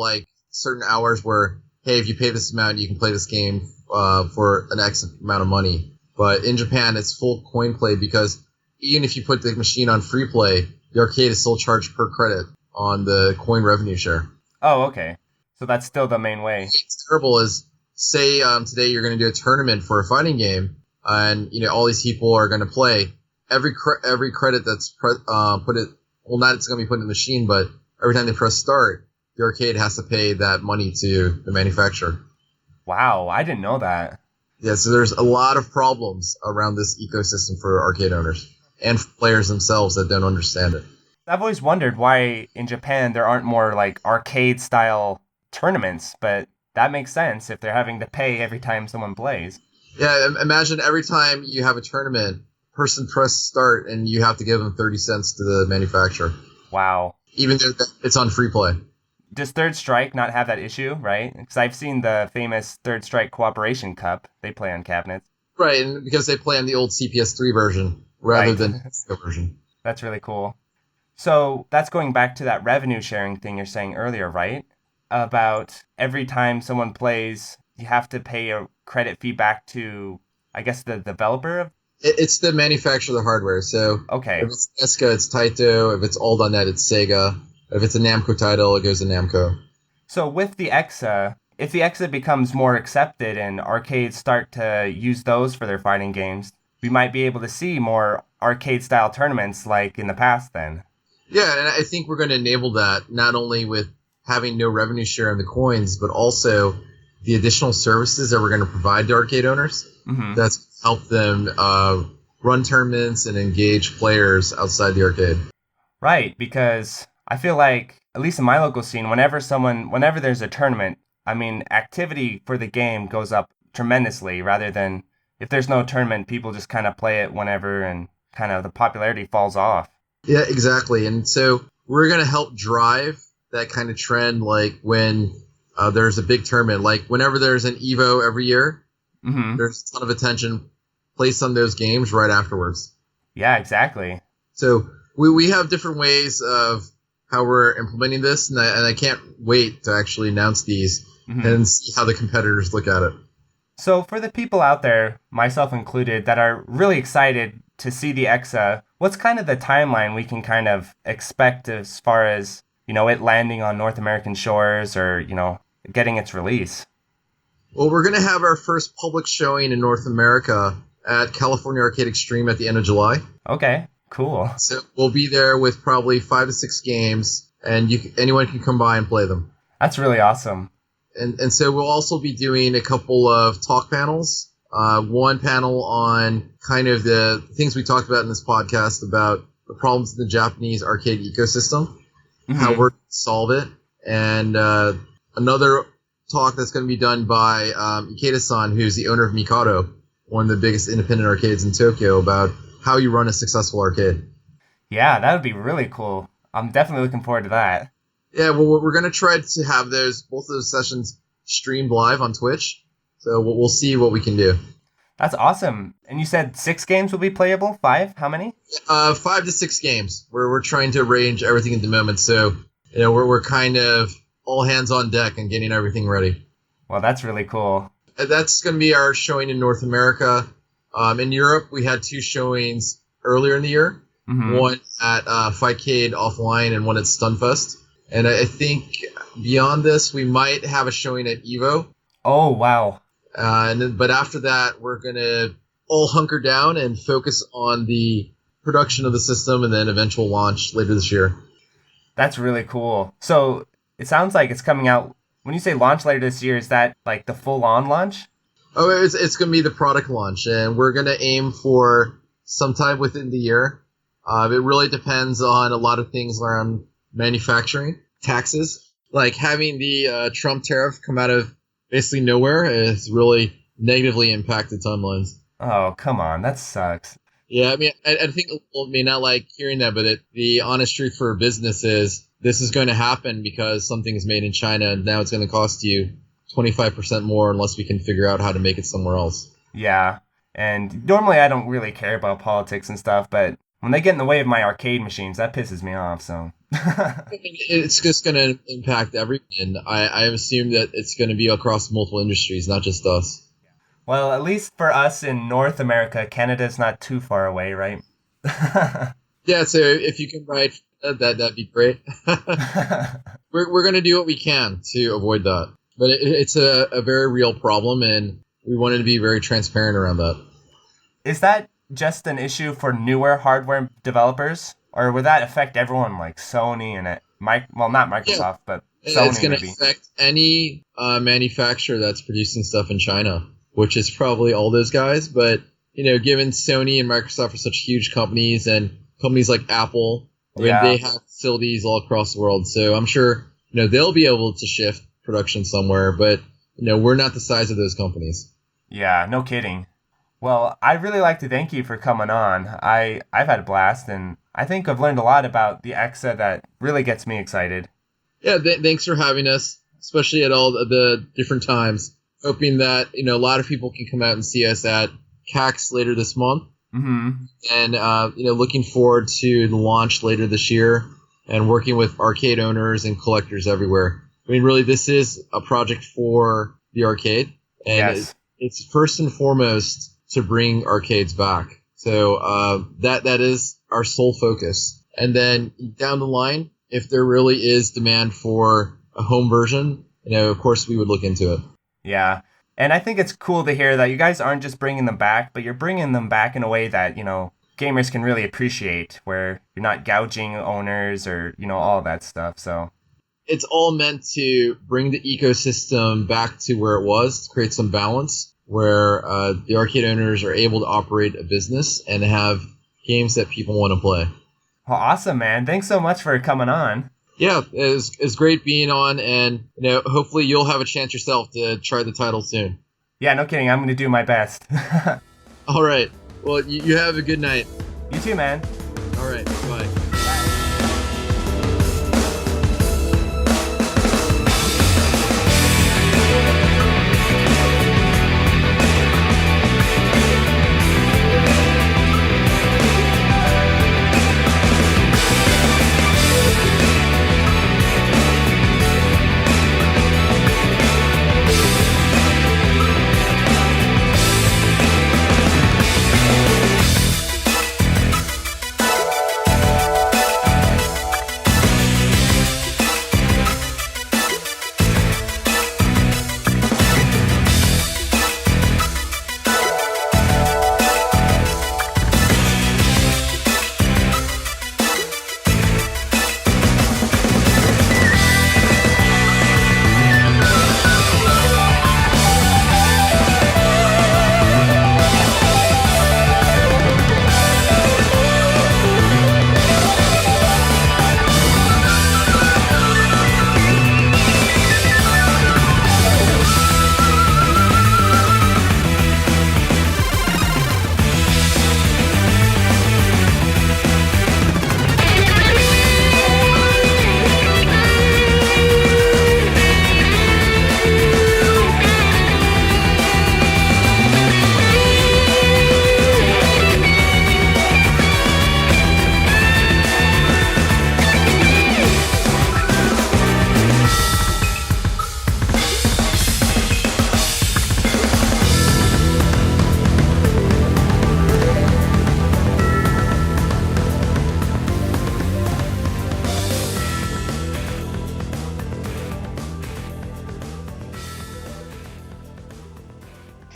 certain hours where, hey, if you pay this amount, you can play this game for an X amount of money. But in Japan, it's full coin play because even if you put the machine on free play, the arcade is still charged per credit on the coin revenue share. Oh, okay. So that's still the main way. What's terrible is, say today you're going to do a tournament for a fighting game, and all these people are going to play. Every credit that's not it's going to be put in the machine, but every time they press start, the arcade has to pay that money to the manufacturer. Wow, I didn't know that. Yeah, so there's a lot of problems around this ecosystem for arcade owners and for players themselves that don't understand it. I've always wondered why in Japan there aren't more arcade-style tournaments, but that makes sense if they're having to pay every time someone plays. Yeah, imagine every time you have a tournament, person press start and you have to give them 30 cents to the manufacturer. Wow. Even though it's on free play. Does Third Strike not have that issue, right? Because I've seen the famous Third Strike Cooperation Cup. They play on cabinets. Right, and because they play on the old CPS3 version rather than the version. That's really cool. So that's going back to that revenue sharing thing you're saying earlier, right? About every time someone plays, you have to pay a credit fee back to, I guess, the developer? It's the manufacturer of the hardware. So okay. If it's Eska, it's Taito. If it's All.net, it's Sega. If it's a Namco title, it goes to Namco. So with the EXA, if the EXA becomes more accepted and arcades start to use those for their fighting games, we might be able to see more arcade-style tournaments like in the past then. Yeah, and I think we're going to enable that not only with having no revenue share on the coins, but also the additional services that we're going to provide to arcade owners. Mm-hmm. That's help them run tournaments and engage players outside the arcade. Right, because I feel like, at least in my local scene, whenever there's a tournament, I mean, activity for the game goes up tremendously rather than if there's no tournament, people just kind of play it whenever and kind of the popularity falls off. Yeah, exactly. And so we're going to help drive that kind of trend, like when there's a big tournament, like whenever there's an EVO every year, there's a ton of attention placed on those games right afterwards. Yeah, exactly. So we have different ways of how we're implementing this, and I can't wait to actually announce these and see how the competitors look at it. So for the people out there, myself included, that are really excited to see the EXA, what's kind of the timeline we can kind of expect as far as, it landing on North American shores or, getting its release? Well, we're going to have our first public showing in North America at California Arcade Extreme at the end of July. Okay, cool. So we'll be there with probably 5 to 6 games, and anyone can come by and play them. That's really awesome. And so we'll also be doing a couple of talk panels. One panel on kind of the things we talked about in this podcast about the problems in the Japanese arcade ecosystem, how we're going to solve it, and another talk that's going to be done by Ikeda-san, who's the owner of Mikado, one of the biggest independent arcades in Tokyo, about how you run a successful arcade. Yeah, that would be really cool. I'm definitely looking forward to that. Yeah, well, we're going to try to have both of those sessions streamed live on Twitch, so we'll see what we can do. That's awesome. And you said 6 games will be playable? 5? How many? 5 to 6 games. We're trying to arrange everything at the moment, so we're kind of all hands on deck and getting everything ready. Well, that's really cool. That's going to be our showing in North America. In Europe, we had 2 showings earlier in the year. Mm-hmm. One at Fightcade Offline and one at Stunfest. And I think beyond this, we might have a showing at Evo. Oh, wow. But after that, we're going to all hunker down and focus on the production of the system and then eventual launch later this year. That's really cool. So it sounds like it's coming out. When you say launch later this year, is that like the full-on launch? Oh, it's going to be the product launch, and we're going to aim for sometime within the year. It really depends on a lot of things around manufacturing, taxes. Like having the Trump tariff come out of basically nowhere has really negatively impacted timelines. Oh, come on. That sucks. Yeah, I mean, I think people may not like hearing that, but the honest truth for business is this is going to happen because something is made in China, and now it's going to cost you 25% more unless we can figure out how to make it somewhere else. Yeah, and normally I don't really care about politics and stuff, but when they get in the way of my arcade machines, that pisses me off, so... It's just going to impact everyone, and I assume that it's going to be across multiple industries, not just us. Well, at least for us in North America, Canada's not too far away, right? Yeah, so if you can write that'd be great. We're going to do what we can to avoid that. But it's a very real problem, and we wanted to be very transparent around that. Is that just an issue for newer hardware developers? Or would that affect everyone like Sony and not Microsoft, but Sony it's going maybe? To affect any manufacturer that's producing stuff in China, which is probably all those guys. But, given Sony and Microsoft are such huge companies and companies like Apple, they have facilities all across the world. So I'm sure, they'll be able to shift production somewhere, but we're not the size of those companies. Yeah, no kidding. Well, I'd really like to thank you for coming on. I've had a blast, and I think I've learned a lot about the EXA that really gets me excited. Yeah, thanks for having us, especially at all the different times. Hoping that a lot of people can come out and see us at CAX later this month. Mm-hmm. And looking forward to the launch later this year and working with arcade owners and collectors everywhere. I mean, really, this is a project for the arcade, and yes. It's first and foremost to bring arcades back. So that is our sole focus. And then down the line, if there really is demand for a home version, of course we would look into it. Yeah. And I think it's cool to hear that you guys aren't just bringing them back, but you're bringing them back in a way that, gamers can really appreciate, where you're not gouging owners or, all that stuff. So it's all meant to bring the ecosystem back to where it was, to create some balance, where the arcade owners are able to operate a business and have games that people want to play. Well, awesome, man. Thanks so much for coming on. Yeah, it's great being on, and hopefully you'll have a chance yourself to try the title soon. Yeah, no kidding. I'm going to do my best. All right. Well, you have a good night. You too, man. All right. Bye.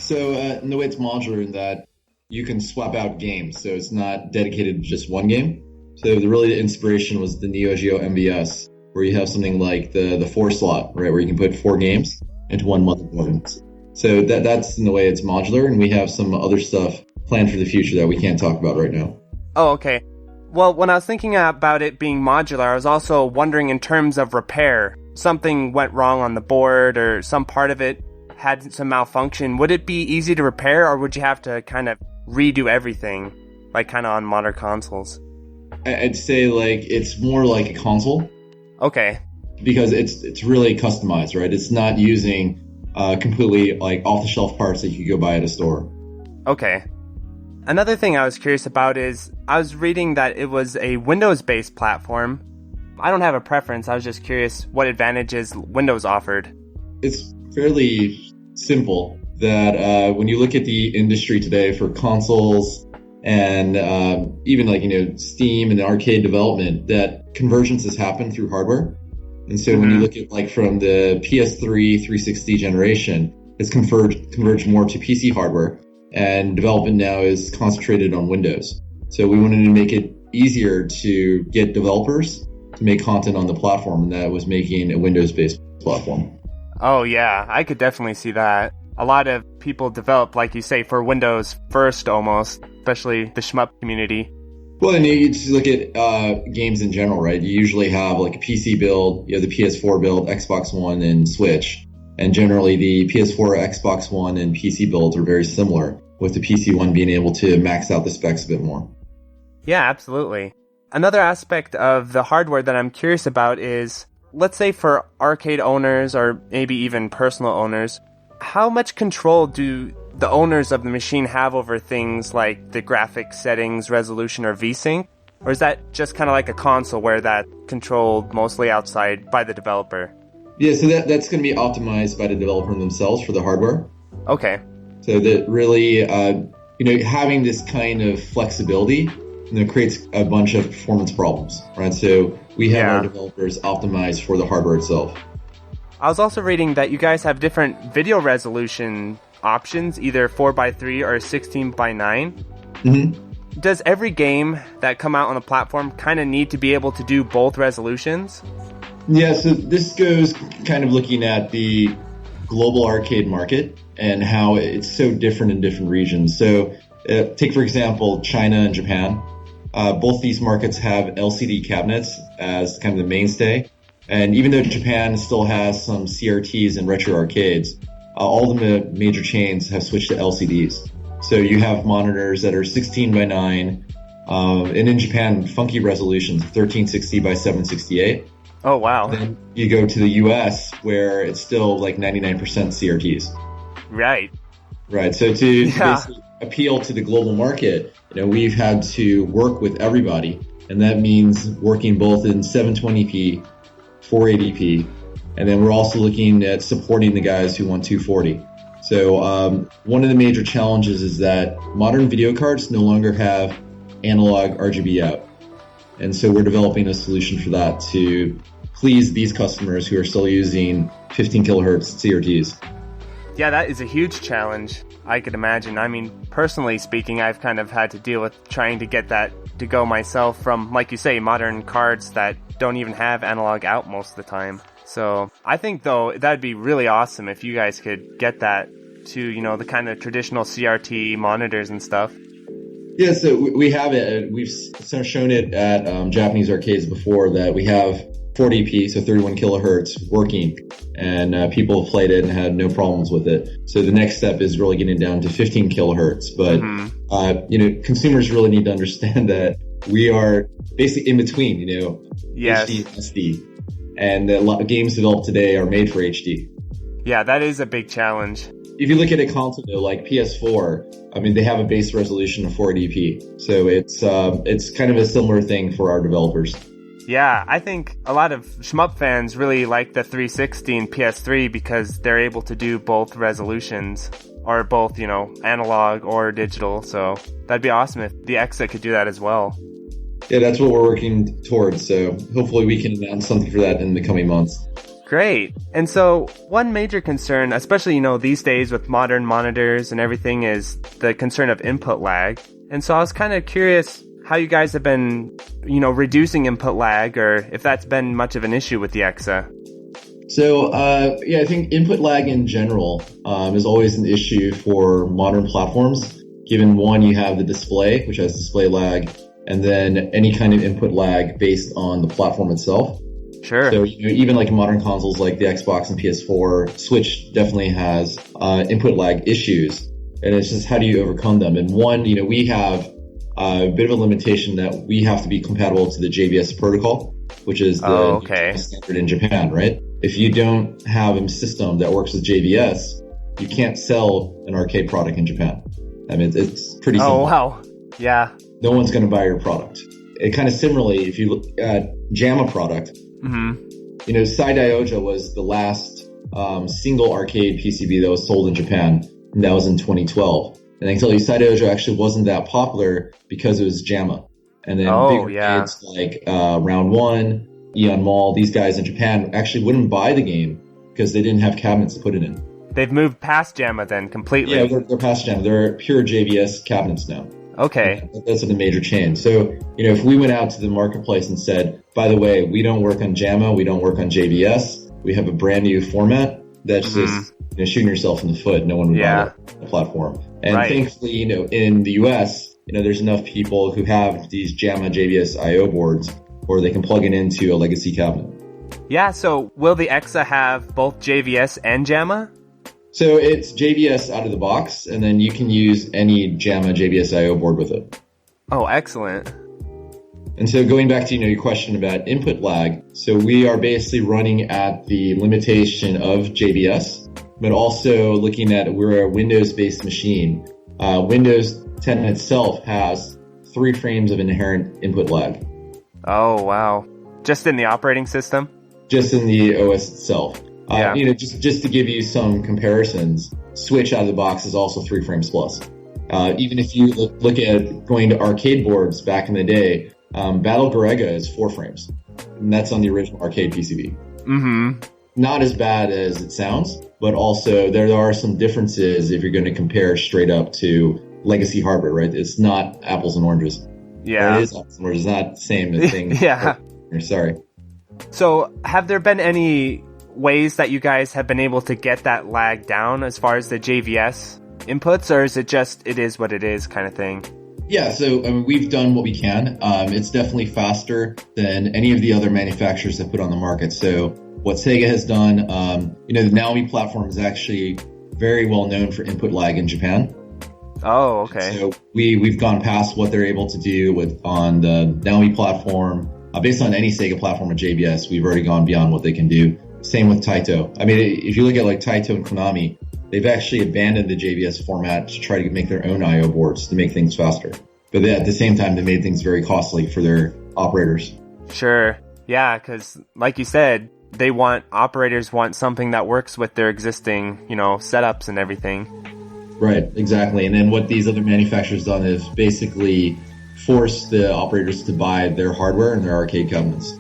So in the way it's modular in that you can swap out games. So it's not dedicated to just one game. So the inspiration was the Neo Geo MVS, where you have something like the 4 slot, right, where you can put 4 games into one motherboard. So that's in the way it's modular, and we have some other stuff planned for the future that we can't talk about right now. Oh, okay. Well, when I was thinking about it being modular, I was also wondering in terms of repair. Something went wrong on the board or some part of it had some malfunction. Would it be easy to repair, or would you have to kind of redo everything, like kind of on modern consoles? I'd say like it's more like a console. Okay. Because it's really customized, right? It's not using completely like off-the-shelf parts that you could go buy at a store. Okay. Another thing I was curious about is I was reading that it was a Windows-based platform. I don't have a preference. I was just curious what advantages Windows offered. It's fairly simple that when you look at the industry today for consoles and even like, Steam and arcade development, that convergence has happened through hardware. And so when you look at like from the PS3 360 generation, it's converged more to PC hardware, and development now is concentrated on Windows. So we wanted to make it easier to get developers to make content on the platform, and that was making a Windows-based platform. Oh yeah, I could definitely see that. A lot of people develop, like you say, for Windows first almost, especially the Shmup community. Well, and you just look at games in general, right? You usually have like a PC build, you have the PS4 build, Xbox One, and Switch. And generally the PS4, Xbox One, and PC builds are very similar, with the PC one being able to max out the specs a bit more. Yeah, absolutely. Another aspect of the hardware that I'm curious about is, let's say for arcade owners or maybe even personal owners, how much control do the owners of the machine have over things like the graphic settings, resolution, or VSync? Or is that just kind of like a console where that's controlled mostly outside by the developer? Yeah, so that's going to be optimized by the developer themselves for the hardware. Okay. So that really, having this kind of flexibility, creates a bunch of performance problems, right? So we have our developers optimized for the hardware itself. I was also reading that you guys have different video resolution options, either 4:3 or 16:9. Mm-hmm. Does every game that come out on the platform kind of need to be able to do both resolutions? Yeah, so this goes kind of looking at the global arcade market and how it's so different in different regions. So take, for example, China and Japan. Both these markets have LCD cabinets as kind of the mainstay. And even though Japan still has some CRTs and retro arcades, all the major chains have switched to LCDs. So you have monitors that are 16:9, and in Japan, funky resolutions, 1360 by 768. Oh, wow. Then you go to the US, where it's still like 99% CRTs. Right. Right. So to basically appeal to the global market, we've had to work with everybody, and that means working both in 720p, 480p, and then we're also looking at supporting the guys who want 240. So one of the major challenges is that modern video cards no longer have analog RGB out. And so we're developing a solution for that to please these customers who are still using 15 kilohertz CRTs. Yeah, that is a huge challenge, I could imagine. I mean, personally speaking, I've kind of had to deal with trying to get that to go myself from, like you say, modern cards that don't even have analog out most of the time. So I think, though, that'd be really awesome if you guys could get that to, the kind of traditional CRT monitors and stuff. Yeah, so we have it. We've shown it at Japanese arcades before that we have 40p, so 31 kilohertz working, and people have played it and had no problems with it. So the next step is really getting down to 15 kilohertz. But, consumers really need to understand that we are basically in between, yes. HD and SD. And a lot of games developed today are made for HD. Yeah, that is a big challenge. If you look at a console though, like PS4, I mean, they have a base resolution of 480p. So it's kind of a similar thing for our developers. Yeah, I think a lot of Shmup fans really like the 360 and PS3 because they're able to do both resolutions, or both, analog or digital. So that'd be awesome if the EXA could do that as well. Yeah, that's what we're working towards. So hopefully we can announce something for that in the coming months. Great. And so one major concern, especially, these days with modern monitors and everything, is the concern of input lag. And so I was kind of curious how you guys have been, reducing input lag, or if that's been much of an issue with the EXA. So, I think input lag in general is always an issue for modern platforms, given one, you have the display, which has display lag, and then any kind of input lag based on the platform itself. Sure. So even like modern consoles like the Xbox and PS4, Switch definitely has input lag issues, and it's just how do you overcome them? And one, we have a bit of a limitation that we have to be compatible to the JBS protocol, which is the standard in Japan, right? If you don't have a system that works with JBS, you can't sell an arcade product in Japan. I mean, it's pretty simple. Oh, wow. Yeah. No one's going to buy your product. And kind of similarly, if you look at JAMA product, Saidai was the last single arcade PCB that was sold in Japan, and that was in 2012. And I can tell you, Saidai actually wasn't that popular because it was JAMA. And then big arcades like Round One, Eon Mall, these guys in Japan actually wouldn't buy the game because they didn't have cabinets to put it in. They've moved past JAMA then completely. Yeah, they're past JAMA. They're pure JVS cabinets now. Okay. That's a major change. So, if we went out to the marketplace and said, by the way, we don't work on JAMA, we don't work on JVS, we have a brand new format, that's just shooting yourself in the foot. No one would buy the platform. And thankfully, in the US, there's enough people who have these JAMA JVS IO boards where they can plug it into a legacy cabinet. Yeah, so will the EXA have both JVS and JAMA? So it's JVS out of the box, and then you can use any JAMA JVS IO board with it. Oh, excellent. And so going back to your question about input lag, so we are basically running at the limitation of JVS, but also looking at we're a Windows-based machine. Windows 10 itself has 3 frames of inherent input lag. Oh, wow. Just in the operating system? Just in the OS itself. Just to give you some comparisons, Switch out of the box is also 3 frames plus. Even if you look at going to arcade boards back in the day, Battle Garega is 4 frames. And that's on the original arcade PCB. Mm-hmm. Not as bad as it sounds, but also there are some differences if you're going to compare straight up to legacy hardware, right? It's not apples and oranges. Yeah. It is apples and oranges. It's not the same thing. Yeah. Sorry. So have there been any ways that you guys have been able to get that lag down as far as the JVS inputs, or is it just it is what it is kind of thing? Yeah, so we've done what we can. It's definitely faster than any of the other manufacturers that put on the market. So what Sega has done, the Naomi platform is actually very well known for input lag in Japan. Oh, okay. So we've gone past what they're able to do on the Naomi platform. Based on any Sega platform with JBS, we've already gone beyond what they can do. Same with Taito. I mean, if you look at like Taito and Konami, they've actually abandoned the JVS format to try to make their own IO boards to make things faster. But at the same time, they made things very costly for their operators. Sure. Yeah, because like you said, operators want something that works with their existing, setups and everything. Right, exactly. And then what these other manufacturers done is basically force the operators to buy their hardware and their arcade cabinets.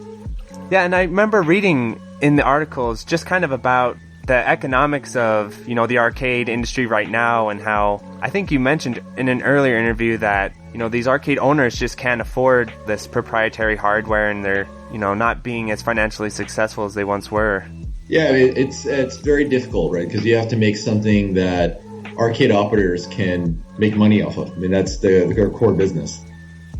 Yeah, and I remember reading in the articles just kind of about the economics of, the arcade industry right now, and how I think you mentioned in an earlier interview that, these arcade owners just can't afford this proprietary hardware, and they're, not being as financially successful as they once were. Yeah, it's very difficult, right? Because you have to make something that arcade operators can make money off of. I mean, that's their core business.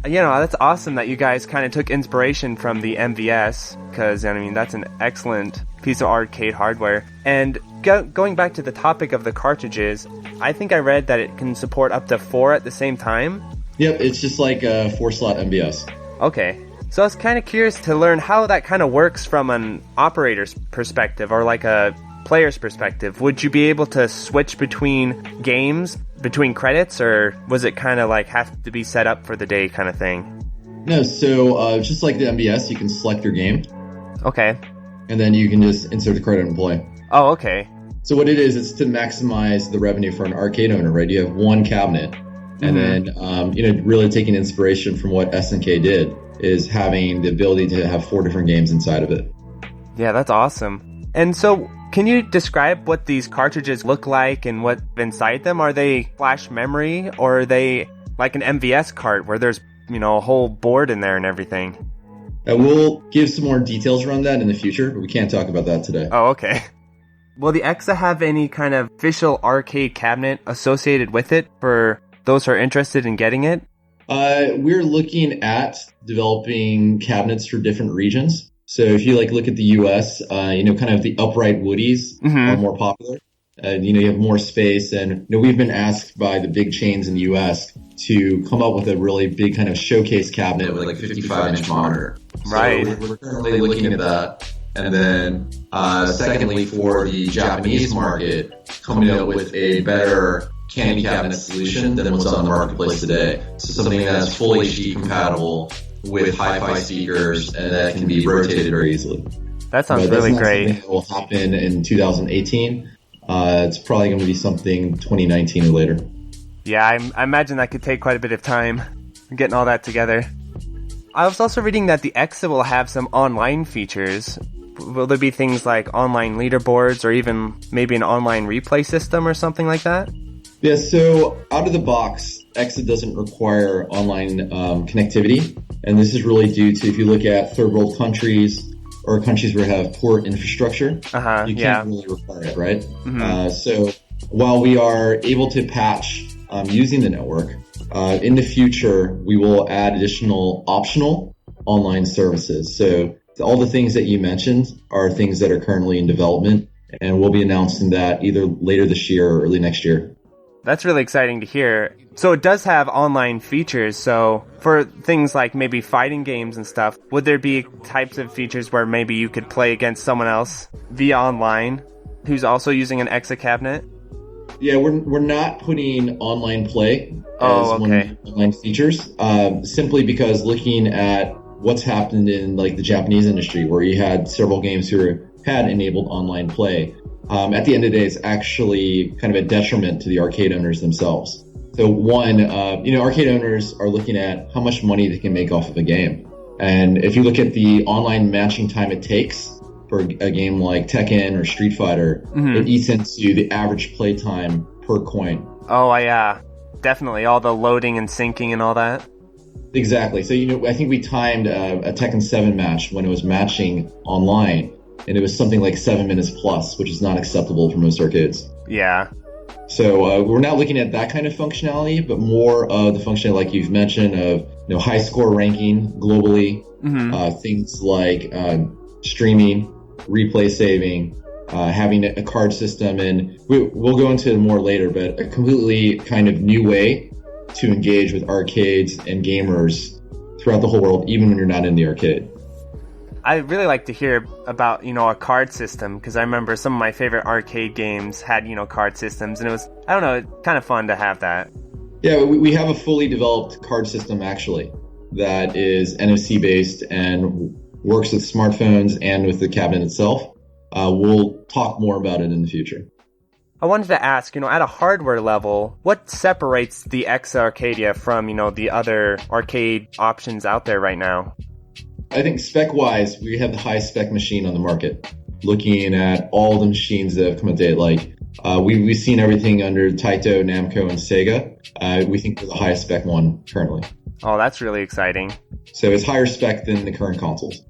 That's awesome that you guys kind of took inspiration from the MVS, because, that's an excellent piece of arcade hardware. And going back to the topic of the cartridges, I think I read that it can support up to 4 at the same time. Yep, it's just like a 4-slot MVS. Okay. So I was kind of curious to learn how that kind of works from an operator's perspective, or like a player's perspective. Would you be able to switch between games, between credits, or was it kind of like have to be set up for the day kind of thing? No, so just like the MVS, you can select your game. Okay. And then you can just insert the credit and play. Oh, okay. So what it is, it's to maximize the revenue for an arcade owner, right? You have one cabinet. And then, really taking inspiration from what SNK did is having the ability to have 4 different games inside of it. Yeah, that's awesome. And so, can you describe what these cartridges look like and what's inside them? Are they flash memory, or are they like an MVS cart where there's, a whole board in there and everything? We'll give some more details around that in the future, but we can't talk about that today. Oh, okay. Will the EXA have any kind of official arcade cabinet associated with it for those who are interested in getting it? We're looking at developing cabinets for different regions. So if you look at the US, kind of the upright woodies are more popular. You have more space, and we've been asked by the big chains in the US to come up with a really big kind of showcase cabinet with 55-inch monitor. Right. So we're currently looking at that. And then, secondly, for the Japanese market, coming up with a better candy cabinet solution than what's on the marketplace today. So something that's full HD compatible with hi-fi speakers and that can be rotated very easily. That sounds really great. That will happen in 2018. It's probably going to be something 2019 or later. Yeah, I imagine that could take quite a bit of time, getting all that together. I was also reading that the EXA will have some online features. Will there be things like online leaderboards or even maybe an online replay system or something like that? Yeah, so out of the box, EXA doesn't require online connectivity. And this is really due to, if you look at third world countries or countries where have poor infrastructure, you can't really require it, right? Mm-hmm. So while we are able to patch using the network, in the future, we will add additional optional online services. So all the things that you mentioned are things that are currently in development, and we'll be announcing that either later this year or early next year. That's really exciting to hear. So it does have online features. So for things like maybe fighting games and stuff, would there be types of features where maybe you could play against someone else via online who's also using an EXA cabinet? Yeah, we're not putting online play as one of the online features, simply because looking at what's happened in the Japanese industry, where you had several games who had enabled online play. At the end of the day, it's actually kind of a detriment to the arcade owners themselves. So one, arcade owners are looking at how much money they can make off of a game. And if you look at the online matching time it takes for a game like Tekken or Street Fighter, it eats into the average play time per coin. Oh, yeah. Definitely. All the loading and syncing and all that. Exactly. So, I think we timed a Tekken 7 match when it was matching online, and it was something like 7 minutes plus, which is not acceptable for most arcades. Yeah. So we're not looking at that kind of functionality, but more of the functionality like you've mentioned of high score ranking globally, things like streaming, replay saving, having a card system, and we'll go into it more later, but a completely kind of new way to engage with arcades and gamers throughout the whole world, even when you're not in the arcade. I'd really like to hear about, a card system, because I remember some of my favorite arcade games had, card systems, and it was, kind of fun to have that. Yeah, we have a fully developed card system, actually, that is NFC based and works with smartphones and with the cabinet itself. We'll talk more about it in the future. I wanted to ask, at a hardware level, what separates the EXA Arcadia from, the other arcade options out there right now? I think spec-wise, we have the highest spec machine on the market. Looking at all the machines that have come to date, we've seen everything under Taito, Namco, and Sega. We think we're the highest spec one currently. Oh, that's really exciting. So it's higher spec than the current consoles.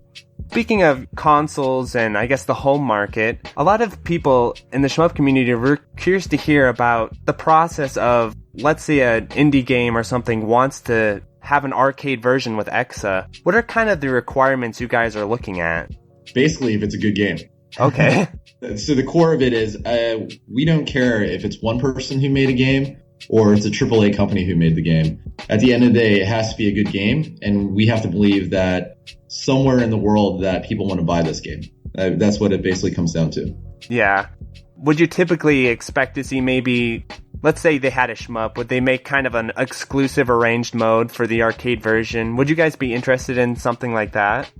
Speaking of consoles and I guess the home market, a lot of people in the Shmup community are curious to hear about the process of, let's say an indie game or something wants to have an arcade version with EXA. What are kind of the requirements you guys are looking at? Basically, if it's a good game. Okay. So the core of it is we don't care if it's one person who made a game or it's a AAA company who made the game. At the end of the day, it has to be a good game, and we have to believe that somewhere in the world that people want to buy this game. That's what it basically comes down to. Yeah. Would you typically expect to see maybe, let's say they had a shmup, would they make kind of an exclusive arranged mode for the arcade version? Would you guys be interested in something like that?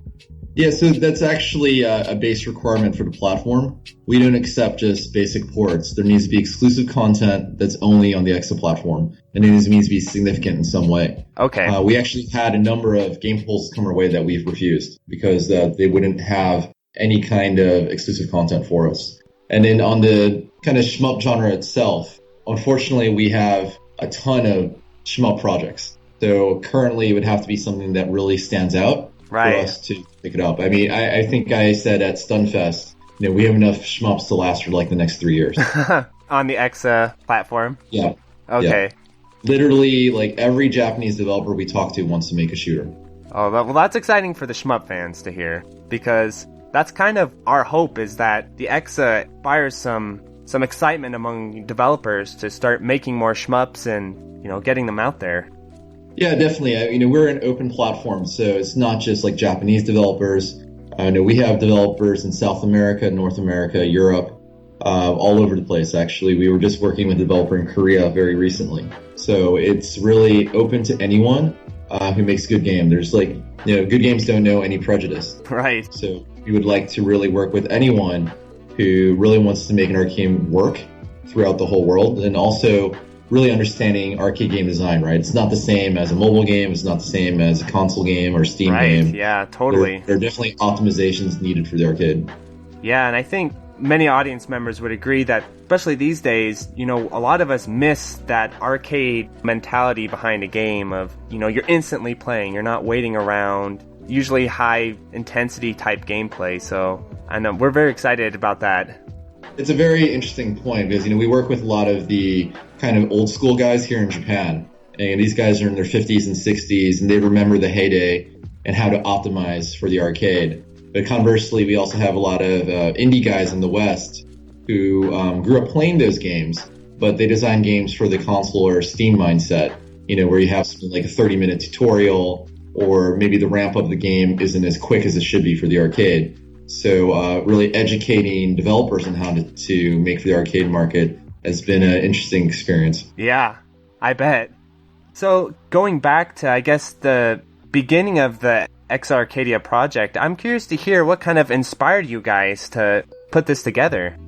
Yeah, so that's actually a base requirement for the platform. We don't accept just basic ports. There needs to be exclusive content that's only on the EXA platform, and it needs to be significant in some way. Okay. We actually had a number of game proposals come our way that we've refused because they wouldn't have any kind of exclusive content for us. And then on the kind of shmup genre itself, unfortunately, we have a ton of shmup projects. So currently, it would have to be something that really stands out for us to pick it up. I mean, I think I said at Stunfest, we have enough shmups to last for like the next 3 years. On the EXA platform? Yeah. Okay. Yeah. Literally, like every Japanese developer we talk to wants to make a shooter. Oh, well, that's exciting for the shmup fans to hear, because that's kind of our hope, is that the EXA inspires some excitement among developers to start making more shmups and, getting them out there. Yeah, definitely. We're an open platform, so it's not just like Japanese developers. I know we have developers in South America, North America, Europe, all over the place, actually. We were just working with a developer in Korea very recently. So it's really open to anyone who makes a good game. There's good games don't know any prejudice. Right. So we would like to really work with anyone who really wants to make an arcade game work throughout the whole world, and also really understanding arcade game design, right? It's not the same as a mobile game. It's not the same as a console game or Steam game. Right, yeah, totally. There are definitely optimizations needed for the arcade. Yeah, and I think many audience members would agree that, especially these days, a lot of us miss that arcade mentality behind a game of, you're instantly playing, you're not waiting around, usually high intensity type gameplay. So I know we're very excited about that. It's a very interesting point because, we work with a lot of the kind of old school guys here in Japan. And these guys are in their 50s and 60s, and they remember the heyday and how to optimize for the arcade. But conversely, we also have a lot of indie guys in the West who grew up playing those games, but they design games for the console or Steam mindset, where you have something like a 30-minute tutorial, or maybe the ramp up of the game isn't as quick as it should be for the arcade. So really educating developers on how to make for the arcade market has been an interesting experience. Yeah, I bet. So going back to, I guess, the beginning of the EXA Arcadia project, I'm curious to hear what kind of inspired you guys to put this together.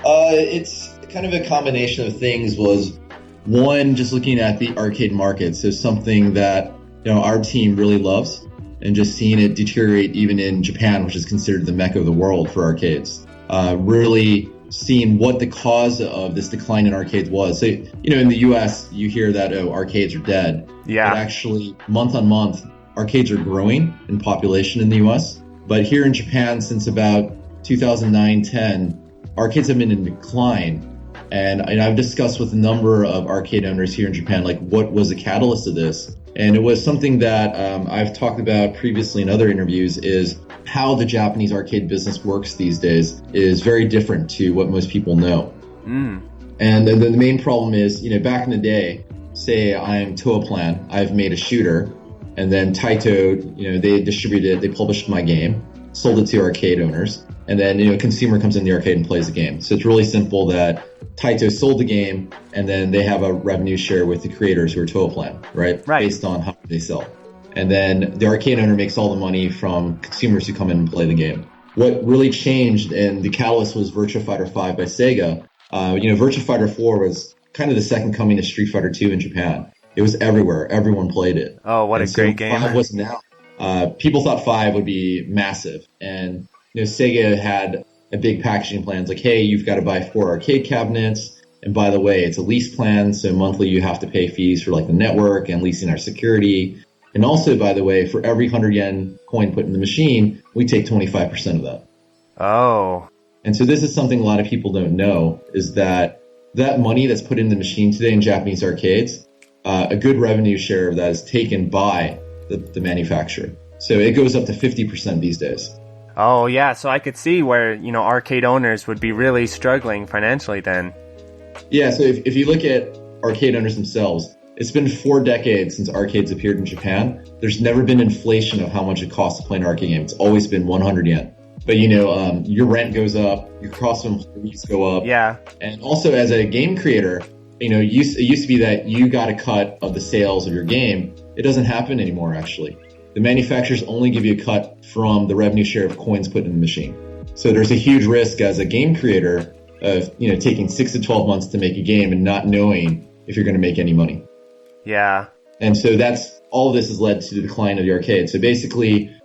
It's kind of a combination of things. Was one, just looking at the arcade market, so something that our team really loves, and just seeing it deteriorate even in Japan, which is considered the mecca of the world for arcades. Really seeing what the cause of this decline in arcades was. So, in the US, you hear that, arcades are dead. Yeah. But actually, month on month, arcades are growing in population in the US. But here in Japan, since about 2009-10, arcades have been in decline. And I've discussed with a number of arcade owners here in Japan, what was the catalyst of this? And it was something that I've talked about previously in other interviews, is how the Japanese arcade business works these days is very different to what most people know. And the main problem is, back in the day, say I'm Toaplan, I've made a shooter, and then Taito, they distributed it, they published my game, sold it to arcade owners, and then, a consumer comes in the arcade and plays the game. So it's really simple that Taito sold the game, and then they have a revenue share with the creators who are Toaplan, right? Based on how much they sell. And then the arcade owner makes all the money from consumers who come in and play the game. What really changed, and the catalyst, was Virtua Fighter 5 by Sega. Virtua Fighter 4 was kind of the second coming of Street Fighter 2 in Japan. It was everywhere. Everyone played it. Oh, what a great game. 5 wasn't out. People thought 5 would be massive. And, Sega had a big packaging plan. It's like, hey, you've got to buy 4 arcade cabinets. And by the way, it's a lease plan. So monthly you have to pay fees for the network and leasing our security. And also, by the way, for every 100 yen coin put in the machine, we take 25% of that. Oh. And so this is something a lot of people don't know, is that money that's put in the machine today in Japanese arcades, a good revenue share of that is taken by the manufacturer. So it goes up to 50% these days. Oh, yeah. So I could see where, arcade owners would be really struggling financially then. Yeah. So if you look at arcade owners themselves, it's been 4 decades since arcades appeared in Japan. There's never been inflation of how much it costs to play an arcade game. It's always been 100 yen. But, your rent goes up, your cost of employees go up. Yeah. And also, as a game creator, it used to be that you got a cut of the sales of your game. It doesn't happen anymore, actually. The manufacturers only give you a cut from the revenue share of coins put in the machine. So there's a huge risk as a game creator of, taking 6 to 12 months to make a game and not knowing if you're going to make any money. Yeah. And so all of this has led to the decline of the arcade. So basically,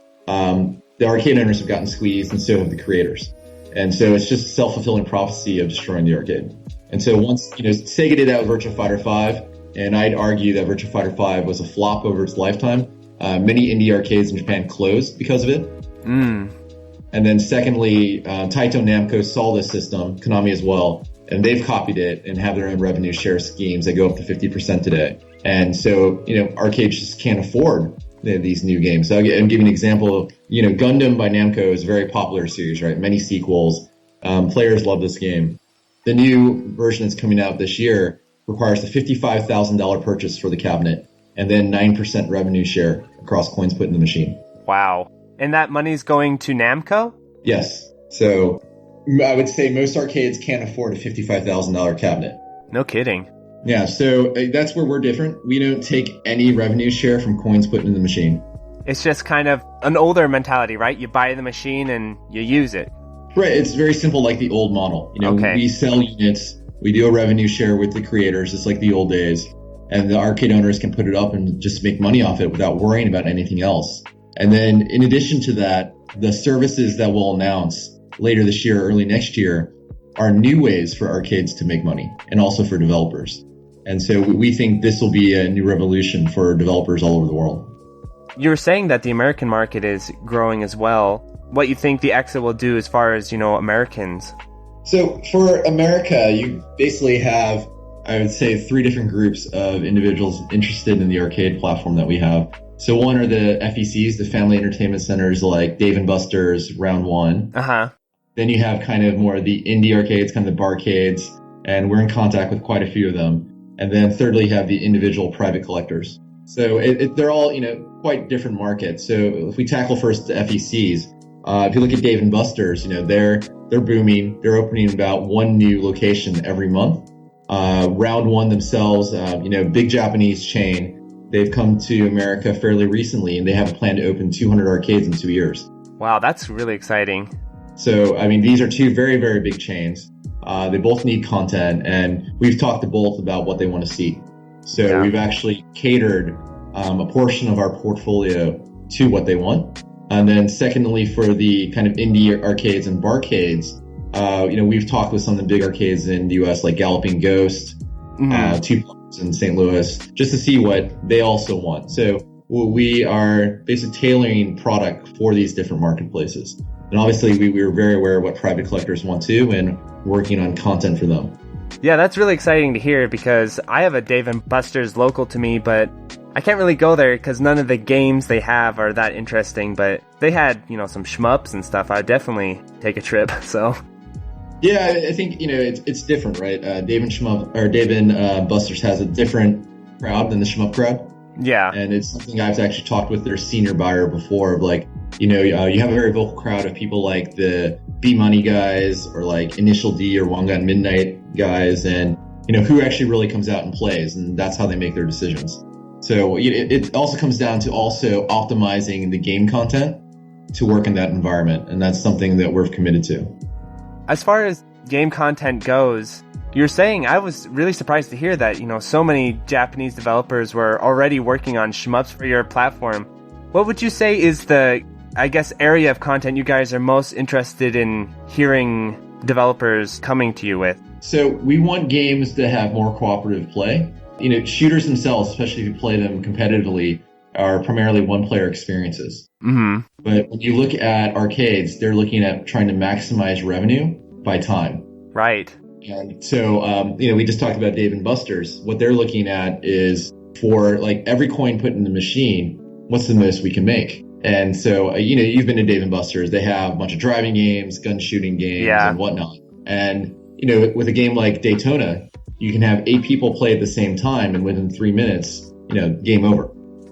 the arcade owners have gotten squeezed, and so have the creators. And so it's just a self-fulfilling prophecy of destroying the arcade. And so once, Sega did that with Virtua Fighter 5, and I'd argue that Virtua Fighter 5 was a flop over its lifetime. Many indie arcades in Japan closed because of it. And then secondly, Taito Namco saw this system, Konami as well, and they've copied it and have their own revenue share schemes that go up to 50% today. And so, arcades just can't afford these new games. So I'll give you an example. Gundam by Namco is a very popular series, right? Many sequels. Players love this game. The new version that's coming out this year requires a $55,000 purchase for the cabinet and then 9% revenue share across coins put in the machine. Wow. And that money's going to Namco? Yes. So I would say most arcades can't afford a $55,000 cabinet. No kidding. Yeah, so that's where we're different. We don't take any revenue share from coins put in the machine. It's just kind of an older mentality, right? You buy the machine and you use it. Right, it's very simple like the old model. Okay. We sell units, we do a revenue share with the creators, just like the old days, and the arcade owners can put it up and just make money off it without worrying about anything else. And then in addition to that, the services that we'll announce later this year, early next year, are new ways for arcades to make money and also for developers. And so we think this will be a new revolution for developers all over the world. You were saying that the American market is growing as well. What you think the EXA will do as far as, Americans? So for America, you basically have, I would say, 3 different groups of individuals interested in the arcade platform that we have. So one are the FECs, the Family Entertainment Centers like Dave & Buster's, Round One. Then you have kind of more of the indie arcades, kind of the barcades, and we're in contact with quite a few of them. And then thirdly, you have the individual private collectors. So they're all, quite different markets. So if we tackle first the FECs, if you look at Dave & Buster's, they're booming. They're opening about 1 new location every month. Round One themselves, big Japanese chain. They've come to America fairly recently, and they have a plan to open 200 arcades in 2 years. Wow, that's really exciting. So, these are 2 very, very big chains. They both need content, and we've talked to both about what they want to see. So We've actually catered a portion of our portfolio to what they want. And then secondly, for the kind of indie arcades and barcades, we've talked with some of the big arcades in the U.S. like Galloping Ghost, Two Blocks in St. Louis, just to see what they also want. So we are basically tailoring product for these different marketplaces. And obviously, we were very aware of what private collectors want to and working on content for them. Yeah, that's really exciting to hear because I have a Dave & Buster's local to me, but I can't really go there because none of the games they have are that interesting. But they had, some shmups and stuff. I'd definitely take a trip, so... Yeah, I think, it's different, right? Dave & Buster's has a different crowd than the shmup crowd. Yeah. And it's something I've actually talked with their senior buyer before of like, you have a very vocal crowd of people like the B-Money guys or like Initial D or One Gun Midnight guys and, who actually really comes out and plays. And that's how they make their decisions. So it also comes down to also optimizing the game content to work in that environment. And that's something that we're committed to. As far as game content goes, you're saying I was really surprised to hear that, so many Japanese developers were already working on shmups for your platform. What would you say is the, area of content you guys are most interested in hearing developers coming to you with? So we want games that have more cooperative play. Shooters themselves, especially if you play them competitively, are primarily one-player experiences. Mm-hmm. But when you look at arcades, they're looking at trying to maximize revenue by time. Right. And so, we just talked about Dave & Buster's. What they're looking at is for like every coin put in the machine, what's the most we can make? And so, you've been to Dave & Buster's. They have a bunch of driving games, gun shooting games, and whatnot. And, with a game like Daytona, you can have 8 people play at the same time, and within 3 minutes, game over.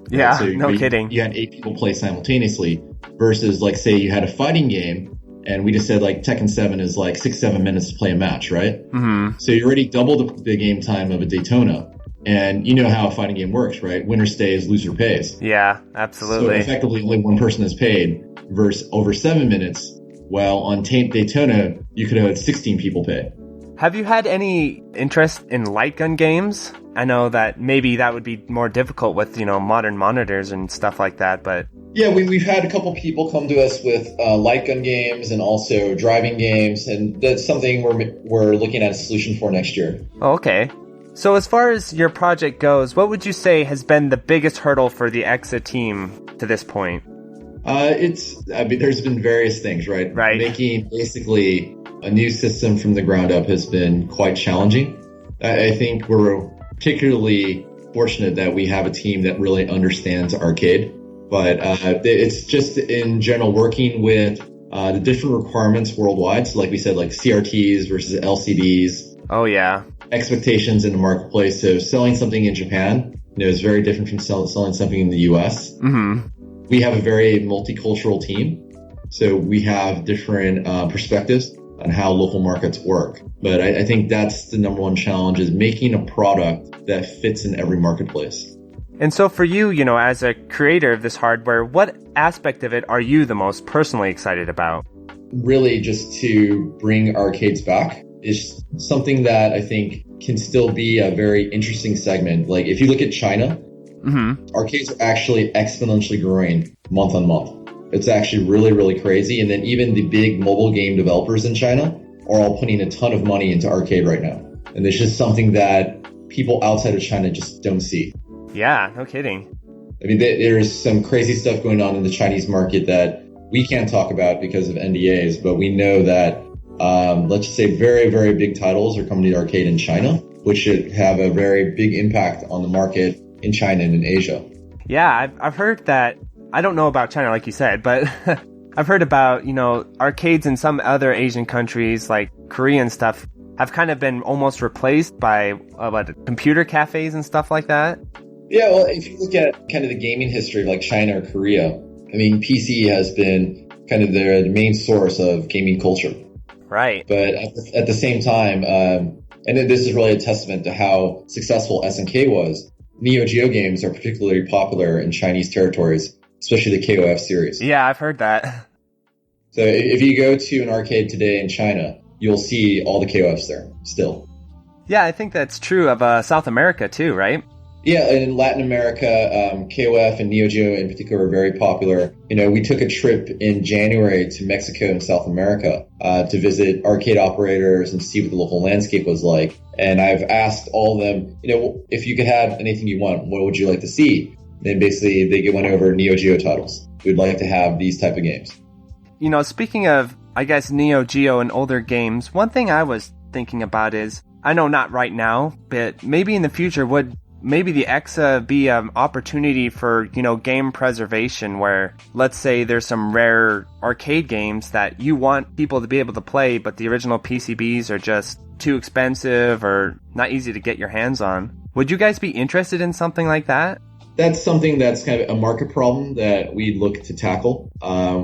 Yeah, right? So no kidding. You had 8 people play simultaneously versus, like, say you had a fighting game, and we just said, like, Tekken 7 is, like, 6-7 minutes to play a match, right? Mm-hmm. So you already doubled the game time of a Daytona. And you know how a fighting game works, right? Winner stays, loser pays. Yeah, absolutely. So effectively, only one person is paid versus over 7 minutes. While on Daytona, you could have had 16 people pay. Have you had any interest in light gun games? I know that maybe that would be more difficult with, modern monitors and stuff like that, but... Yeah, we've had a couple people come to us with light gun games and also driving games, and that's something we're looking at a solution for next year. Oh, okay. So as far as your project goes, what would you say has been the biggest hurdle for the EXA team to this point? There's been various things, right? Right. Making basically a new system from the ground up has been quite challenging. I think we're particularly fortunate that we have a team that really understands arcade, but it's just in general working with the different requirements worldwide. So like we said, like CRTs versus LCDs. Oh, yeah. Expectations in the marketplace. So selling something in Japan, is very different from selling something in the US. Mm-hmm. We have a very multicultural team. So we have different perspectives on how local markets work. But I think that's the number one challenge, is making a product that fits in every marketplace. And so for you, as a creator of this hardware, what aspect of it are you the most personally excited about? Really just to bring arcades back is something that I think can still be a very interesting segment. Like if you look at China, arcades are actually exponentially growing month on month. It's actually really, really crazy. And then even the big mobile game developers in China are all putting a ton of money into arcade right now. And it's just something that people outside of China just don't see. Yeah, no kidding. I mean, there's some crazy stuff going on in the Chinese market that we can't talk about because of NDAs, but we know that, let's just say very, very big titles are coming to the arcade in China, which should have a very big impact on the market in China and in Asia. Yeah, I've heard that. I don't know about China, like you said, but I've heard about, arcades in some other Asian countries, like Korea and stuff, have kind of been almost replaced by computer cafes and stuff like that. Yeah, well, if you look at kind of the gaming history of like China or Korea, I mean, PC has been kind of the main source of gaming culture. Right. But at the same time, and this is really a testament to how successful SNK was, Neo Geo games are particularly popular in Chinese territories, especially the KOF series. Yeah, I've heard that. So if you go to an arcade today in China, you'll see all the KOFs there still. Yeah, I think that's true of South America too, right? Yeah, and in Latin America, KOF and Neo Geo in particular are very popular. We took a trip in January to Mexico and South America to visit arcade operators and see what the local landscape was like. And I've asked all of them, if you could have anything you want, what would you like to see? And basically, they went over Neo Geo titles. We'd like to have these type of games. Speaking of, I guess, Neo Geo and older games, one thing I was thinking about is, I know not right now, but maybe in the future, would maybe the EXA be an opportunity for, game preservation where, let's say there's some rare arcade games that you want people to be able to play, but the original PCBs are just too expensive or not easy to get your hands on. Would you guys be interested in something like that? That's something that's kind of a market problem that we look to tackle.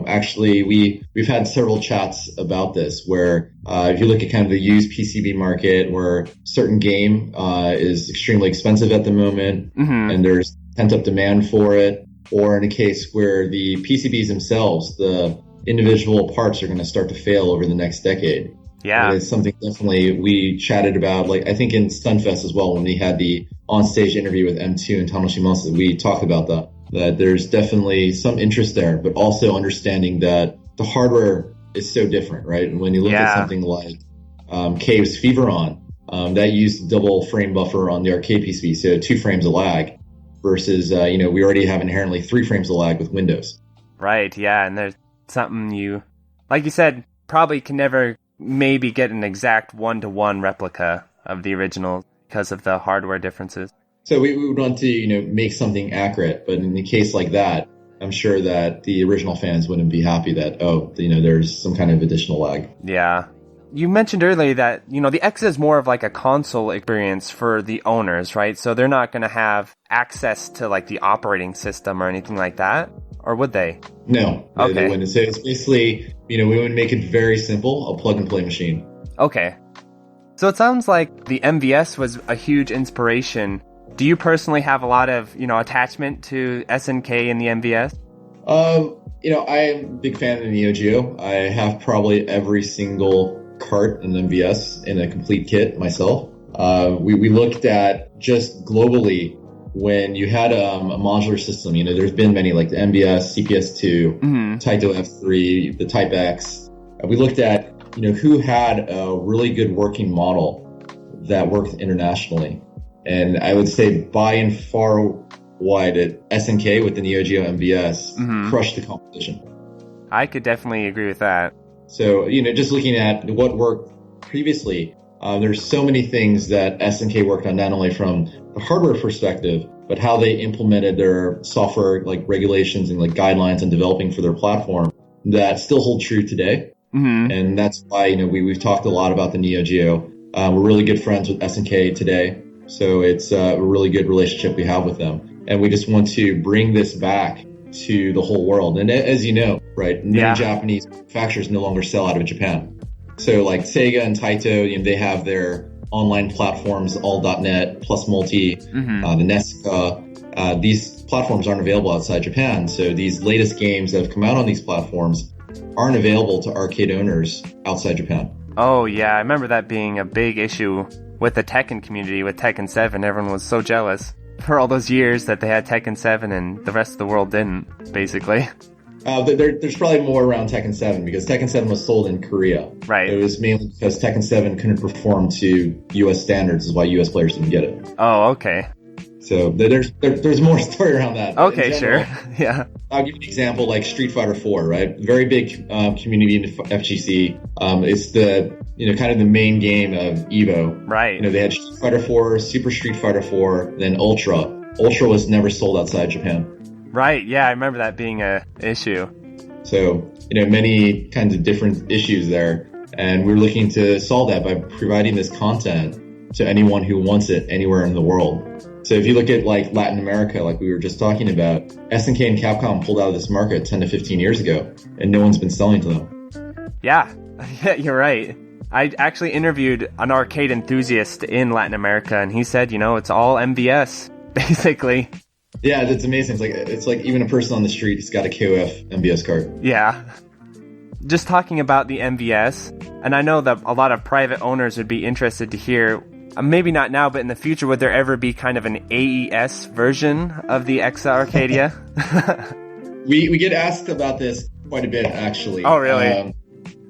Actually, we've had several chats about this where if you look at kind of the used PCB market where certain game is extremely expensive at the moment and there's pent-up demand for it, or in a case where the PCBs themselves, the individual parts are going to start to fail over the next decade. Yeah. And it's something definitely we chatted about, like I think in Stunfest as well, when we had the on-stage interview with M2 and Tamashi Masa, we talked about that there's definitely some interest there, but also understanding that the hardware is so different, right? And when you look at something like Cave's Feveron, that used double frame buffer on the arcade PCB, so 2 frames of lag, versus, we already have inherently 3 frames of lag with Windows. Right, yeah, and there's something you, like you said, probably can never maybe get an exact one-to-one replica of the original because of the hardware differences. So we would want to, make something accurate, but in a case like that, I'm sure that the original fans wouldn't be happy that, there's some kind of additional lag. Yeah. You mentioned earlier that, the EXA is more of like a console experience for the owners, right? So they're not going to have access to like the operating system or anything like that, or would they? No, okay. They wouldn't. So it's basically, we would make it very simple, a plug-and-play machine. Okay. So it sounds like the MVS was a huge inspiration. Do you personally have a lot of, attachment to SNK and the MVS? I'm a big fan of the Neo Geo. I have probably every single cart and MVS in a complete kit myself. We looked at just globally when you had a modular system. There's been many like the MVS, CPS2, Taito F3, the Type X. We looked at who had a really good working model that worked internationally, and I would say by and far wide at SNK with the Neo Geo MVS crushed the competition. I could definitely agree with that. So, just looking at what worked previously, there's so many things that SNK worked on, not only from the hardware perspective, but how they implemented their software, like regulations and like guidelines and developing for their platform that still hold true today. And that's why, we've talked a lot about the Neo Geo. We're really good friends with SNK today. So it's a really good relationship we have with them. And we just want to bring this back to the whole world. And as you know, right, many Japanese manufacturers no longer sell out of Japan. So like Sega and Taito, they have their online platforms, all.net, plus multi, the Nesca. These platforms aren't available outside Japan. So these latest games that have come out on these platforms aren't available to arcade owners outside Japan. Oh, yeah. I remember that being a big issue with the Tekken community with Tekken 7. Everyone was so jealous for all those years that they had Tekken 7 and the rest of the world didn't, basically. There's probably more around Tekken 7 because Tekken 7 was sold in Korea. Right. It was mainly because Tekken 7 couldn't perform to U.S. standards, is why U.S. players didn't get it. Oh, okay. So there's more story around that. Okay, general, sure. Yeah. I'll give you an example like Street Fighter 4, right? Very big community in FGC. It's the kind of the main game of EVO. Right. They had Street Fighter 4, Super Street Fighter 4, then Ultra. Ultra was never sold outside Japan. Right. Yeah, I remember that being a issue. So many kinds of different issues there, and we're looking to solve that by providing this content to anyone who wants it anywhere in the world. So if you look at like Latin America, like we were just talking about, SNK and Capcom pulled out of this market 10 to 15 years ago, and no one's been selling to them. Yeah, you're right. I actually interviewed an arcade enthusiast in Latin America, and he said, it's all MVS, basically. Yeah, that's amazing. It's like even a person on the street has got a KOF MVS card. Yeah. Just talking about the MVS, and I know that a lot of private owners would be interested to hear, maybe not now, but in the future, would there ever be kind of an AES version of the EXA Arcadia? We get asked about this quite a bit, actually. Oh, really?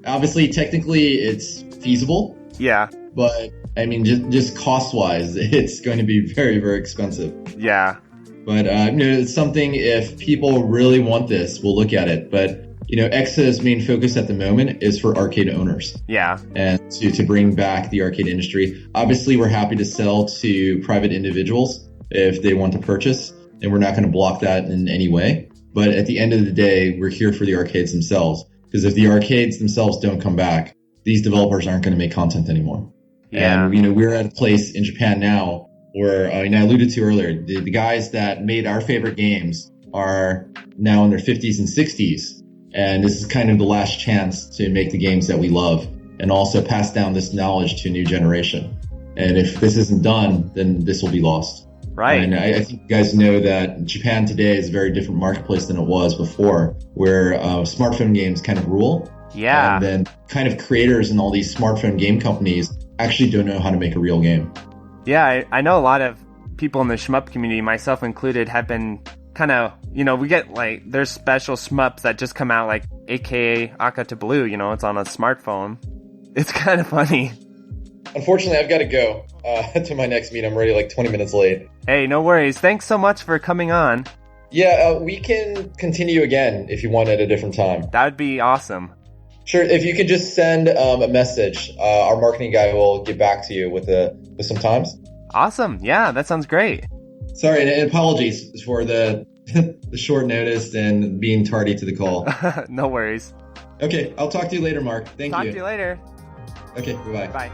Obviously, technically, it's feasible. Yeah. But, I mean, just cost-wise, it's going to be very, very expensive. Yeah. But, it's something, if people really want this, we'll look at it. But, EXA's main focus at the moment is for arcade owners. Yeah. And to bring back the arcade industry. Obviously, we're happy to sell to private individuals if they want to purchase, and we're not going to block that in any way. But at the end of the day, we're here for the arcades themselves. Because if the arcades themselves don't come back, these developers aren't going to make content anymore. Yeah. And, we're at a place in Japan now where, I alluded to earlier, the guys that made our favorite games are now in their 50s and 60s. And this is kind of the last chance to make the games that we love and also pass down this knowledge to a new generation. And if this isn't done, then this will be lost. Right. And I think you guys know that Japan today is a very different marketplace than it was before, where smartphone games kind of rule. Yeah. And then kind of creators and all these smartphone game companies actually don't know how to make a real game. Yeah, I know a lot of people in the Shmup community, myself included, have been kind of, we get there's special Shmups that just come out like AKA Akata Blue, it's on a smartphone. It's kind of funny. Unfortunately, I've got to go to my next meet. I'm already 20 minutes late. Hey, no worries. Thanks so much for coming on. Yeah, we can continue again if you want at a different time. That would be awesome. Sure. If you could just send a message, our marketing guy will get back to you with some times. Awesome. Yeah, that sounds great. Sorry, and apologies for the short notice and being tardy to the call. No worries. Okay, I'll talk to you later, Mark. Thank you. Talk to you later. Okay, bye-bye. Bye.